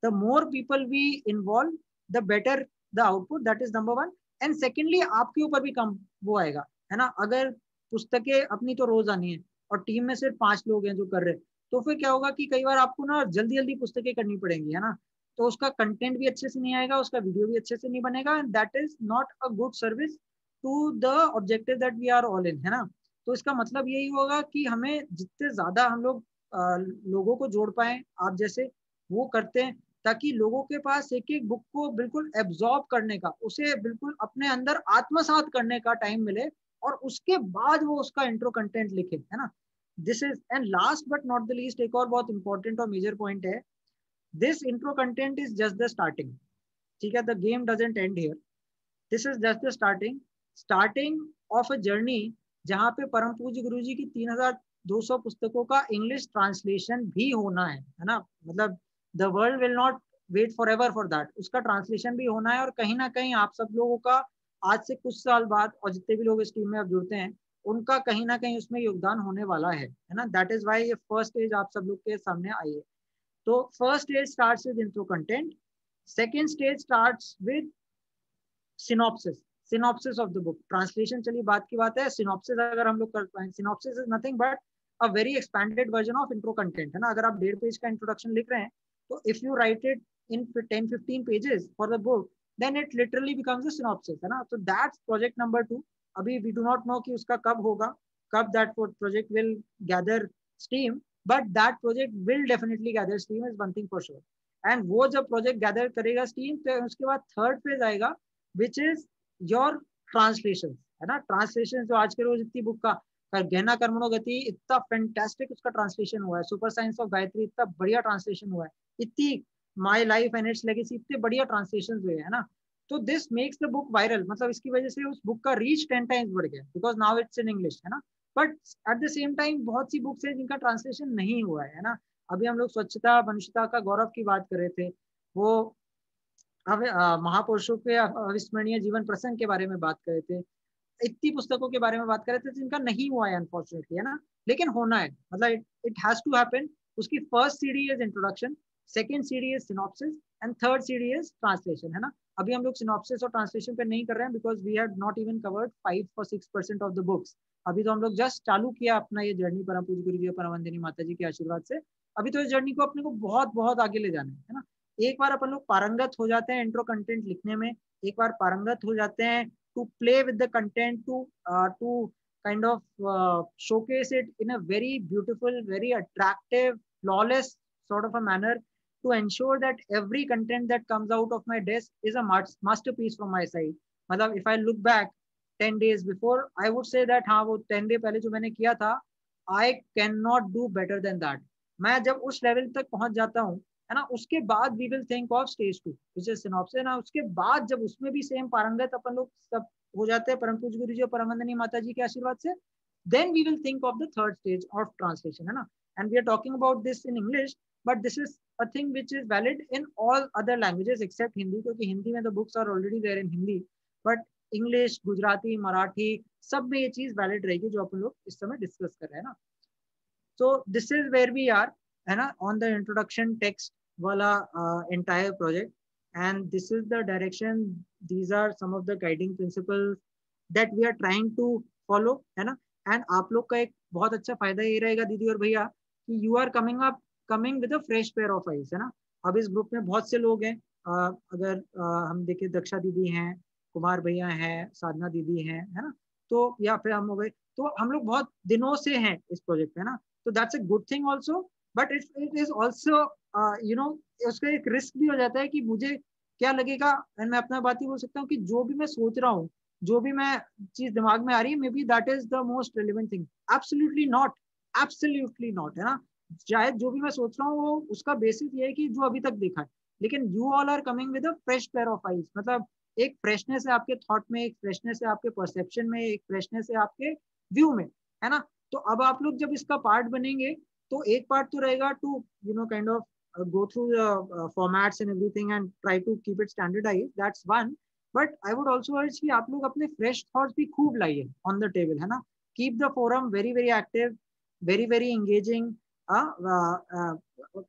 A: The more people we involve the better the output, that is number one. And secondly आपके ऊपर भी कम वो आएगा, है ना। अगर पुस्तकें अपनी तो रोज आनी है और टीम में सिर्फ 5 लोग हैं जो कर रहे हैं, तो फिर क्या होगा कि कई बार आपको ना जल्दी जल्दी पुस्तकें करनी पड़ेंगी, है ना। तो उसका कंटेंट भी अच्छे से नहीं आएगा, उसका वीडियो भी अच्छे से नहीं बनेगा, and that is not a good service to the objective that we are all in, है ना। तो इसका मतलब यही होगा कि हमें जितने ज्यादा हम लोग लोगों को जोड़ पाए आप जैसे, वो करते हैं, ताकि लोगों के पास एक एक बुक को बिल्कुल एब्जॉर्ब करने का, उसे बिल्कुल अपने अंदर आत्मसात करने का टाइम मिले, और उसके बाद वो उसका इंट्रो कंटेंट लिखे, है ना। This is, and last but not the least, एक और बहुत इंपॉर्टेंट और मेजर पॉइंट है, this intro content is just the starting, ठीक है। The game doesn't and here, this is just the starting of a journey, जहाँ पे परम पूज्य गुरु जी की 3200 पुस्तकों का इंग्लिश ट्रांसलेशन भी होना है ना। मतलब the world will not wait for ever for that, उसका ट्रांसलेशन भी होना है। और कहीं ना कहीं आप सब लोगों का आज से कुछ साल बाद, और जितने भी लोग इस टीम में अब जुड़ते हैं, उनका कहीं ना कहीं उसमें योगदान होने वाला है ना। दैट इज वाई ये फर्स्ट स्टेज आप सब लोग के सामने आई है। तो first stage starts with intro content, second stage starts with synopsis of the book. Translation चलिए बात की बात है, सिनॉप्सिस अगर हम लोग कर पाए, synopsis is nothing but a very expanded version of intro content, है ना। अगर आप 1.5 पेज का इंट्रोडक्शन लिख रहे हैं, तो if you write it in 10-15 pages for the book, then it literally becomes a synopsis, है ना। तो दैट्स प्रोजेक्ट नंबर 2। अभी वी डू नॉट नो कि उसका कब होगा, कब that project will gather steam, but that project will definitely gather steam, is one thing for sure. And वो जब प्रोजेक्ट गैदर करेगा स्टीम, तो उसके बाद थर्ड फेज आएगा, विच इज योर ट्रांसलेशन, है ना। ट्रांसलेशन जो आज के रोज इतनी बुक का गहना कर्मणो गति, इतना फैंटास्टिक उसका ट्रांसलेशन हुआ है, सुपर साइंस ऑफ गायत्री इतना बढ़िया ट्रांसलेशन हुआ है, इतनी my life and it's legacy इतने बढ़िया ट्रांसलेशन हुए, है ना। तो this makes the book viral, मतलब इसकी वजह से उस बुक का रीच 10 टाइम्स बढ़ गया, because now it's in English, है ना। But at the same time बहुत सी बुक्स है जिनका ट्रांसलेशन नहीं हुआ है ना। अभी हम लोग स्वच्छता मनुष्यता का गौरव की बात कर रहे थे, वो महापुरुषों के अविस्मरणीय जीवन प्रसंग के बारे में बात कर रहे थे, इतनी पुस्तकों के बारे में बात कर रहे थे जिनका नहीं हुआ है अनफॉर्चुनेटली, है ना। लेकिन होना है, मतलब इट हैज टू हैपन। उसकी first CD is introduction, second CD is synopsis, and third CD is translation, है ना। अभी हम लोग सिनॉप्सिस और ट्रांसलेशन पे नहीं कर रहे हैं, because we have not even covered 5 or 6% of the books. अभी तो हम लोग जस्ट चालू किया अपना ये जर्नी परम पूज्य गुरु जी और परम वंदनीय माता जी के आशीर्वाद से। अभी तो इस जर्नी को अपने को बहुत बहुत आगे ले जाना है ना। एक बार अपन लोग पारंगत हो जाते हैं इंट्रो कंटेंट लिखने में, एक बार पारंगत हो जाते हैं to play with the content, to kind of showcase it in a very beautiful, very attractive, flawless sort of a manner, to ensure that every content that comes out of my desk is a masterpiece from my side. मतलब if I look back 10 days before, I would say that हाँ वो 10 day पहले जो मैंने किया था, I cannot do better than that. मैं जब उस लेवल तक पहुंच जाता हूँ, है ना, उसके बाद we will think of stage 2 which is synopsis ना। उसके बाद जब उसमें भी सेम पारंगत अपन लोग सब हो जाते हैं परम पूज्य गुरु जी और परम वंदनीय माता जी के आशीर्वाद से, then we will think of the third stage of translation, है ना। And we are talking about this in English, but this is a thing which is valid in all other languages except Hindi, क्योंकि हिंदी में the books are already there in Hindi, but English, Gujarati, Marathi, सब में ये चीज वैलिड रहेगी जो अपन लोग इस समय डिस्कस कर रहे हैं ना। So this is where we are, है ना, on the introduction text वाला entire project, and this is the direction, these are some of the guiding principles that we are trying to follow, है ना। and आप लोग का एक बहुत अच्छा फायदा ये रहेगा दीदी और भैया कि you are coming with a fresh pair of eyes, है ना। अब इस ग्रुप में बहुत से लोग हैं, अगर हम देखें दक्षा दीदी हैं, कुमार भैया हैं, साधना दीदी हैं, है ना, तो या फिर हम हो गए, तो हम लोग बहुत दिनों से हैं इस प्रोजेक्ट में ना। तो that's a good thing also, but it is also you know, उसका एक रिस्क भी हो जाता है कि मुझे क्या लगेगा, एंड मैं अपना बात ही बोल सकता हूँ कि जो भी मैं सोच रहा हूँ, जो भी मैं चीज दिमाग में आ रही है, may be that is the most relevant thing. Absolutely not, है ना। शायद जो भी मैं सोच रहा हूँ वो उसका बेसिस ये है कि जो अभी तक देखा है, लेकिन you all are coming with a fresh pair of eyes, मतलब एक फ्रेशनेस है आपके थॉट में, एक फ्रेशनेस है आपके परसेप्शन में, एक फ्रेशनेस है आपके व्यू में, है ना। तो अब आप लोग जब इसका पार्ट बनेंगे, तो एक पार्ट तो रहेगा to you know kind of go through the formats and everything and try to keep it standardized. That's one. But I would also urge कि आप लोग अपने fresh thoughts भी खूब लाइए on the table, है ना. Keep the forum very very active, very very engaging.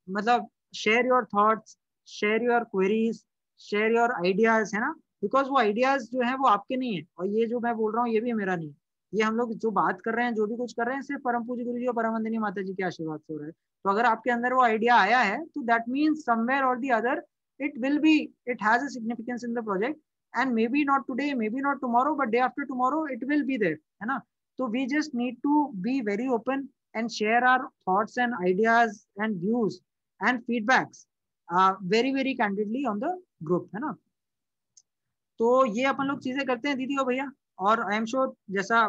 A: मतलब share your thoughts, share your queries, share your ideas, है ना. Because वो ideas जो है वो आपके नहीं है, और ये जो मैं बोल रहा हूँ ये भी मेरा नहीं है. ये हम लोग जो बात कर रहे हैं, जो भी कुछ कर रहे हैं, सिर्फ परम पूज्य गुरु जी और परम वंदनीय माता जी के आशीर्वाद से हो रहा है. तो अगर आपके अंदर वो आइडिया आया है, तो दैट मीन्स समवेयर और the other it has a significance in the project, and maybe not today, maybe not tomorrow, but day after tomorrow it will be there, है ना. So we just need to be very open and share our thoughts and ideas and views and feedbacks very very candidly on the group, है ना. तो ये अपन लोग चीजें करते हैं दीदी और भैया. और आई एम श्योर जैसा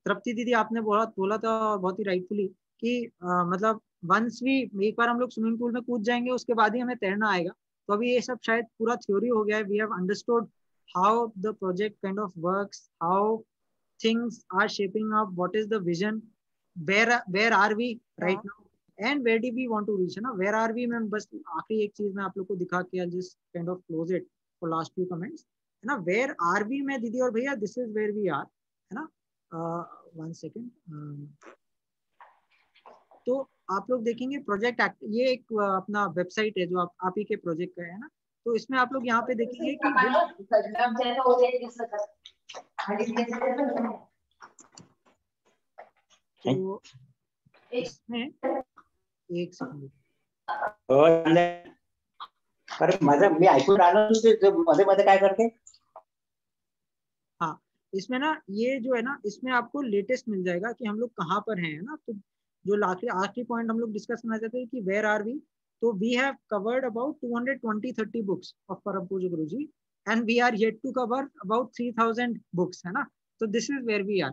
A: तृप्ति दीदी आपने बोला था बहुत ही राइटफुली कि मतलब वंस वी एक बार हम लोग स्विमिंग पूल में कूद जाएंगे, उसके बाद ही हमें तैरना आएगा. तो अभी ये सब शायद पूरा थ्योरी हो गया है. We have understood how the project kind of works, how things are shaping up, what is the vision, where are we right now and where do we want to reach, है ना. वेयर आर वी में बस आखिरी एक चीज मैं आप लोग को दिखा के just kind of close it for last few comments, है ना. वेयर आर वी में दीदी और भैया, this is where we are, है ना. 1 सेकेंड. तो आप लोग देखेंगे प्रोजेक्ट एक्ट, ये एक अपना वेबसाइट है जो आप ही के प्रोजेक्ट का है ना. तो इसमें आप लोग यहाँ पे देखेंगे कि तो इसमें एक सेकंड
H: मी ऐकून राहिलो मध्ये मध्ये काय करते.
A: हाँ, इसमें ना ये जो है ना, इसमें आपको लेटेस्ट मिल जाएगा कि हम लोग कहाँ पर हैं, है ना. तो जो आखिरी पॉइंट हम लोग डिस्कस करना चाहते हैं कि वेयर आर वी. तो we have covered about 220-30 books of Param पूज्य Guru ji, and we are yet to cover about 3000 books, है ना. तो this is where we are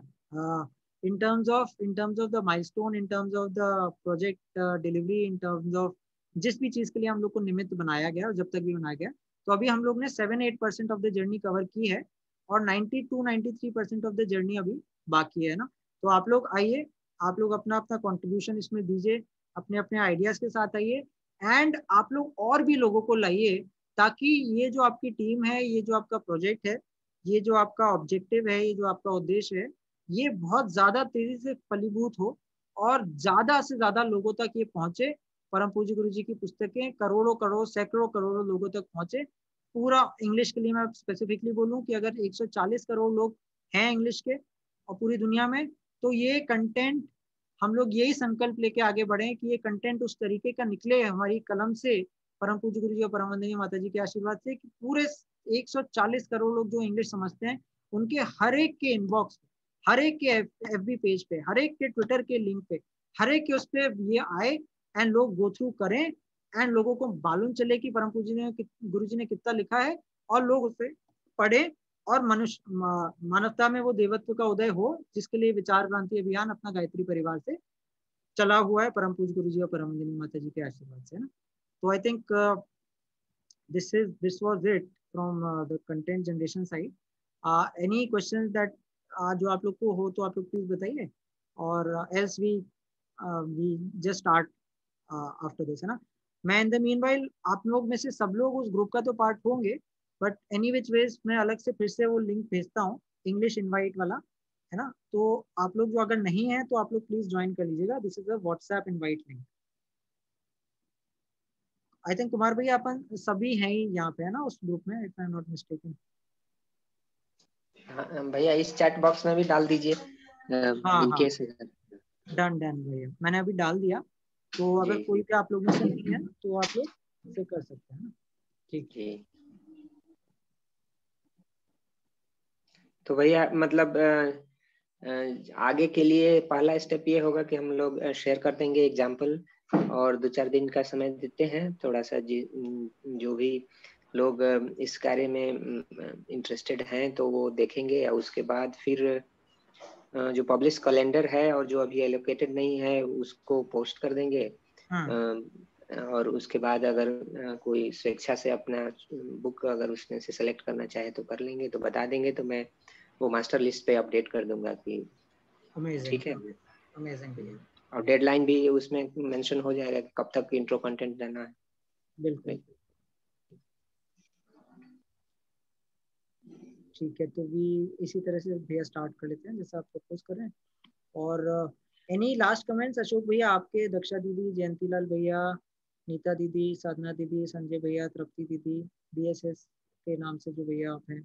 A: in terms of the milestone, in terms of the project delivery, in terms of जिस भी चीज के लिए हम लोग को निमित्त बनाया गया और जब तक भी बनाया गया. तो अभी हम लोग ने 7-8% ऑफ द जर्नी कवर की है, और 92-93% ऑफ द जर्नी अभी बाकी है ना. तो आप लोग आइए, आप लोग अपना अपना कंट्रीब्यूशन इसमें दीजिए, अपने अपने आइडियाज के साथ आइए, एंड आप लोग और भी लोगों को लाइए, ताकि ये जो आपकी टीम है, ये जो आपका प्रोजेक्ट है, ये जो आपका ऑब्जेक्टिव है, ये जो आपका उद्देश्य है, ये बहुत ज्यादा तेजी से फलीभूत हो और ज्यादा से ज्यादा लोगों तक ये पहुंचे. परम पूज्य गुरु जी की पुस्तकें करोड़ों करोड़ सैकड़ों करोड़ों लोगों तक पहुंचे. पूरा इंग्लिश के लिए मैं स्पेसिफिकली बोलूं कि अगर 140 करोड़ लोग हैं इंग्लिश के और पूरी दुनिया में, तो ये कंटेंट हम लोग यही संकल्प लेके आगे बढ़े कि ये कंटेंट उस तरीके का निकले हमारी कलम से, परम पूज्य गुरु जी और परम वंदनीय माता जी के आशीर्वाद से, कि पूरे 140 करोड़ लोग जो इंग्लिश समझते हैं, उनके हर एक के इनबॉक्स, हर एक के FB पेज पे, हर एक के ट्विटर के लिंक पे, हर एक के उस पे ये आए एंड लोग गो थ्रू करें, एंड लोगों को मालूम चले कि परम पूज्य ने गुरु जी ने कितना लिखा है, और लोग उसे पढ़े, और मनुष्य मानवता में वो देवत्व का उदय हो, जिसके लिए विचार क्रांति अभियान अपना गायत्री परिवार से चला हुआ है, परम पूज्य गुरु जी और परम वंदनीय माता जी के आशीर्वाद से, ना. तो I think this was it from the content generation side. Any questions that जो आप लोग को हो तो आप लोग प्लीज बताइए, और else we just start after this, है ना. मैं इन द मीनवाइल आप लोग में से सब लोग उस ग्रुप का तो पार्ट होंगे, बट एनी विच वेज मैं अलग से फिर से वो लिंक भेजता हूँ, इंग्लिश इनवाइट वाला, है ना. तो आप लोग जो अगर नहीं है तो आप लोग प्लीज ज्वाइन कर लीजिएगा. This is a WhatsApp invite link. I think Kumar भैया अपन सभी हैं ही यहाँ पे, है ना, उस ग्रुप में, if I am not mistaken.
D: भैया इस चैट बॉक्स में भी डाल दीजिए.
A: हाँ
D: इन केस
A: डन भैया, मैंने अभी डाल दिया. तो अगर कोई भी आप लोगों से नहीं है तो आप लोग इसे कर सकते हैं ना. ठीक है.
D: तो भैया मतलब आगे के लिए पहला स्टेप ये होगा कि हम लोग शेयर कर देंगे एग्जाम्पल, और 2-4 दिन का समय देते हैं थोड़ा सा. जो भी लोग इस कार्य में इंटरेस्टेड हैं तो वो देखेंगे, और उसके बाद फिर जो पब्लिश कैलेंडर है और जो अभी एलोकेटेड नहीं है उसको पोस्ट कर देंगे. और उसके बाद अगर कोई स्वेच्छा से अपना बुक अगर उसमें से सेलेक्ट करना चाहे तो कर लेंगे, तो बता देंगे, तो मैं वो मास्टर लिस्ट पे अपडेट कर दूंगा कि ठीक है.
A: अमेजिंग भैया.
D: और डेडलाइन भी उसमें मेंशन हो जाएगा कि कब तक इंट्रो कंटेंट देना है।
I: बिल्कुल ठीक है, तो भी इसी तरह से भैया स्टार्ट कर लेते हैं जैसा आप प्रपोज कर रहे हैं। और एनी लास्ट कमेंट्स अशोक भैया आपके, दक्षा दीदी, जयंती लाल भैया, नीता दीदी, साधना दीदी, संजय भैया, तृप्ति दीदी, BSS के नाम से जो भैया आप हैं,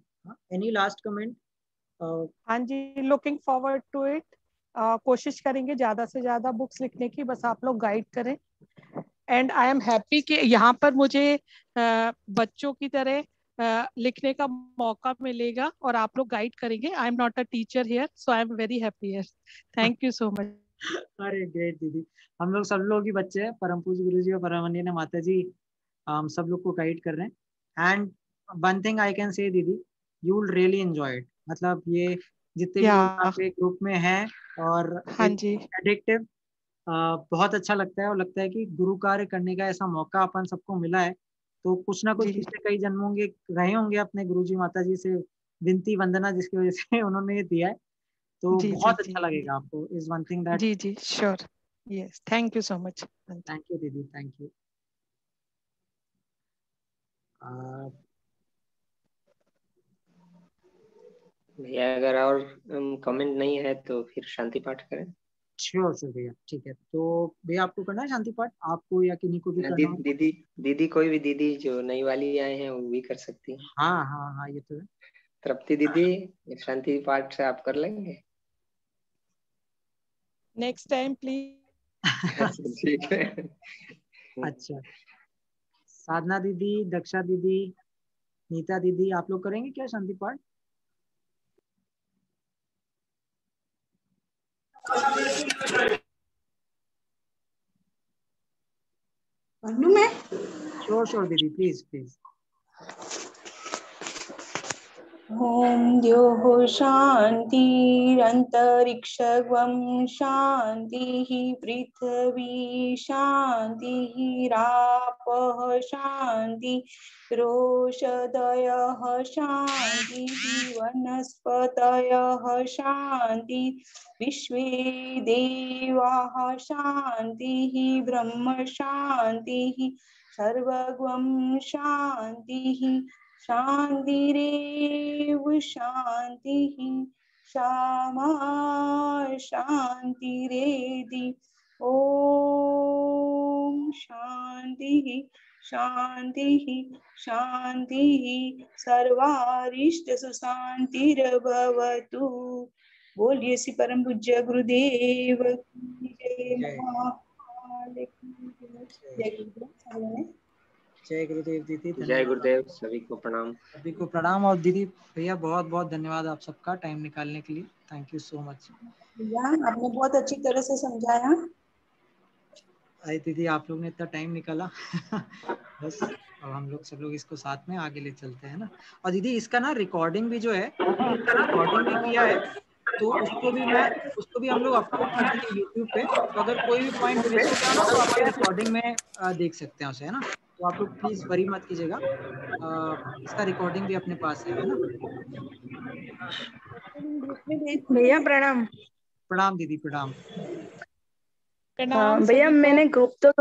I: एनी लास्ट कमेंट?
F: हाँ जी, लुकिंग फॉरवर्ड टू इट। कोशिश करेंगे ज्यादा से ज्यादा बुक्स लिखने की, बस आप लोग गाइड करें। एंड आई एम हैप्पी कि यहाँ पर मुझे बच्चों की तरह लिखने का मौका मिलेगा और आप लोग गाइड करेंगे। I am not a teacher here, so I am very happy here. Thank you so much.
I: अरे ग्रेट दीदी, हम लोग सब लोग ही बच्चे हैं, परम पूज्य गुरु जी और परमवंदनीय माता जी हम सब लोग को गाइड कर रहे हैं। And one thing I can say didi, you will really enjoy it. मतलब ये जितने भी आपके ग्रुप में हैं और
F: हाँ जी,
I: एडिक्टिव बहुत अच्छा लगता है, और लगता है कि गुरु कार्य करने का ऐसा मौका अपन सबको मिला है, तो कुछ ना कुछ पिछले कई जन्मों के रहे होंगे अपने गुरु जी माता जी से विनती वंदना, जिसकी वजह से उन्होंने ये दिया है। तो बहुत अच्छा लगेगा आपको, इज वन थिंग दैट।
F: जी जी sure, yes, thank you so much.
I: Thank you दीदी, थैंक यू।
D: भैया अगर और कमेंट नहीं है तो फिर शांति पाठ करें।
I: श्योर श्योर भैया, ठीक है। तो भैया आपको करना है शांति पाठ, आपको या किन्हीं को भी करना हो?
D: दीदी कोई भी दीदी जो नई वाली आए हैं वो भी कर सकती है।
I: हाँ हाँ हाँ, ये तो है।
D: तृप्ति दीदी शांति पाठ से आप कर लेंगे?
F: Next time please.
D: ठीक है।
I: अच्छा, साधना दीदी, दक्षा दीदी, नीता दीदी, आप लोग करेंगे क्या शांति पाठ?
E: मैं
I: श्योर श्योर दीदी, प्लीज प्लीज।
E: ओम द्योः शान्तिरन्तरिक्षं शान्तिः पृथ्वी शान्तिः रापः शान्ति रोषधयः शान्तिः वनस्पतयः शान्ति विश्वे देवाः शान्तिः ब्रह्म शान्तिः सर्वगं शान्तिः शान्तिरेव शान्तिः क्षमा शान्तिरेधि। ॐ शान्तिः शान्तिः शान्तिः सर्वारिष्ट सुशान्तिर्भवतु। बोलिए श्री परम पूज्य गुरुदेव की जय।
I: जय गुरुदेव दीदी,
D: जय गुरुदेव, सभी को प्रणाम।
I: सभी को प्रणाम। और दीदी भैया बहुत बहुत धन्यवाद आप सबका टाइम निकालने के लिए, थैंक यू सो मच।
E: भैया आपने बहुत अच्छी तरह से समझाया।
I: अरे दीदी आप लोग ने इतना टाइम निकाला बस अब हम लोग सब लोग इसको साथ में आगे ले चलते हैं ना। और दीदी इसका ना रिकॉर्डिंग भी जो है, इसका रिकॉर्डिंग भी किया है, तो उसको भी हम लोग अपलोड कर देंगे यूट्यूब पे। तो अगर कोई भी पॉइंट मिस हो गया ना तो आप रिकॉर्डिंग में देख सकते हैं उसे, है ना। तो आप लोग प्लीज वरी मत कीजिएगा, इसका रिकॉर्डिंग भी अपने पास है ना।
E: भैया प्रणाम।
I: प्रणाम दीदी, प्रणाम।
E: भैया मैंने ग्रुप तो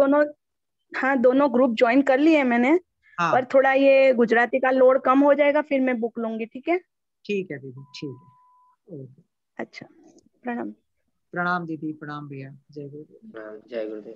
E: दोनों ग्रुप ज्वाइन कर लिए हैं मैंने। पर थोड़ा ये गुजराती का लोड कम हो जाएगा, फिर मैं बुक लूंगी। ठीक है?
I: ठीक है दीदी, ठीक है।
E: अच्छा, प्रणाम।
I: प्रणाम दीदी, प्रणाम भैया, जय गुरुदेव।
D: जय गुरुदेव।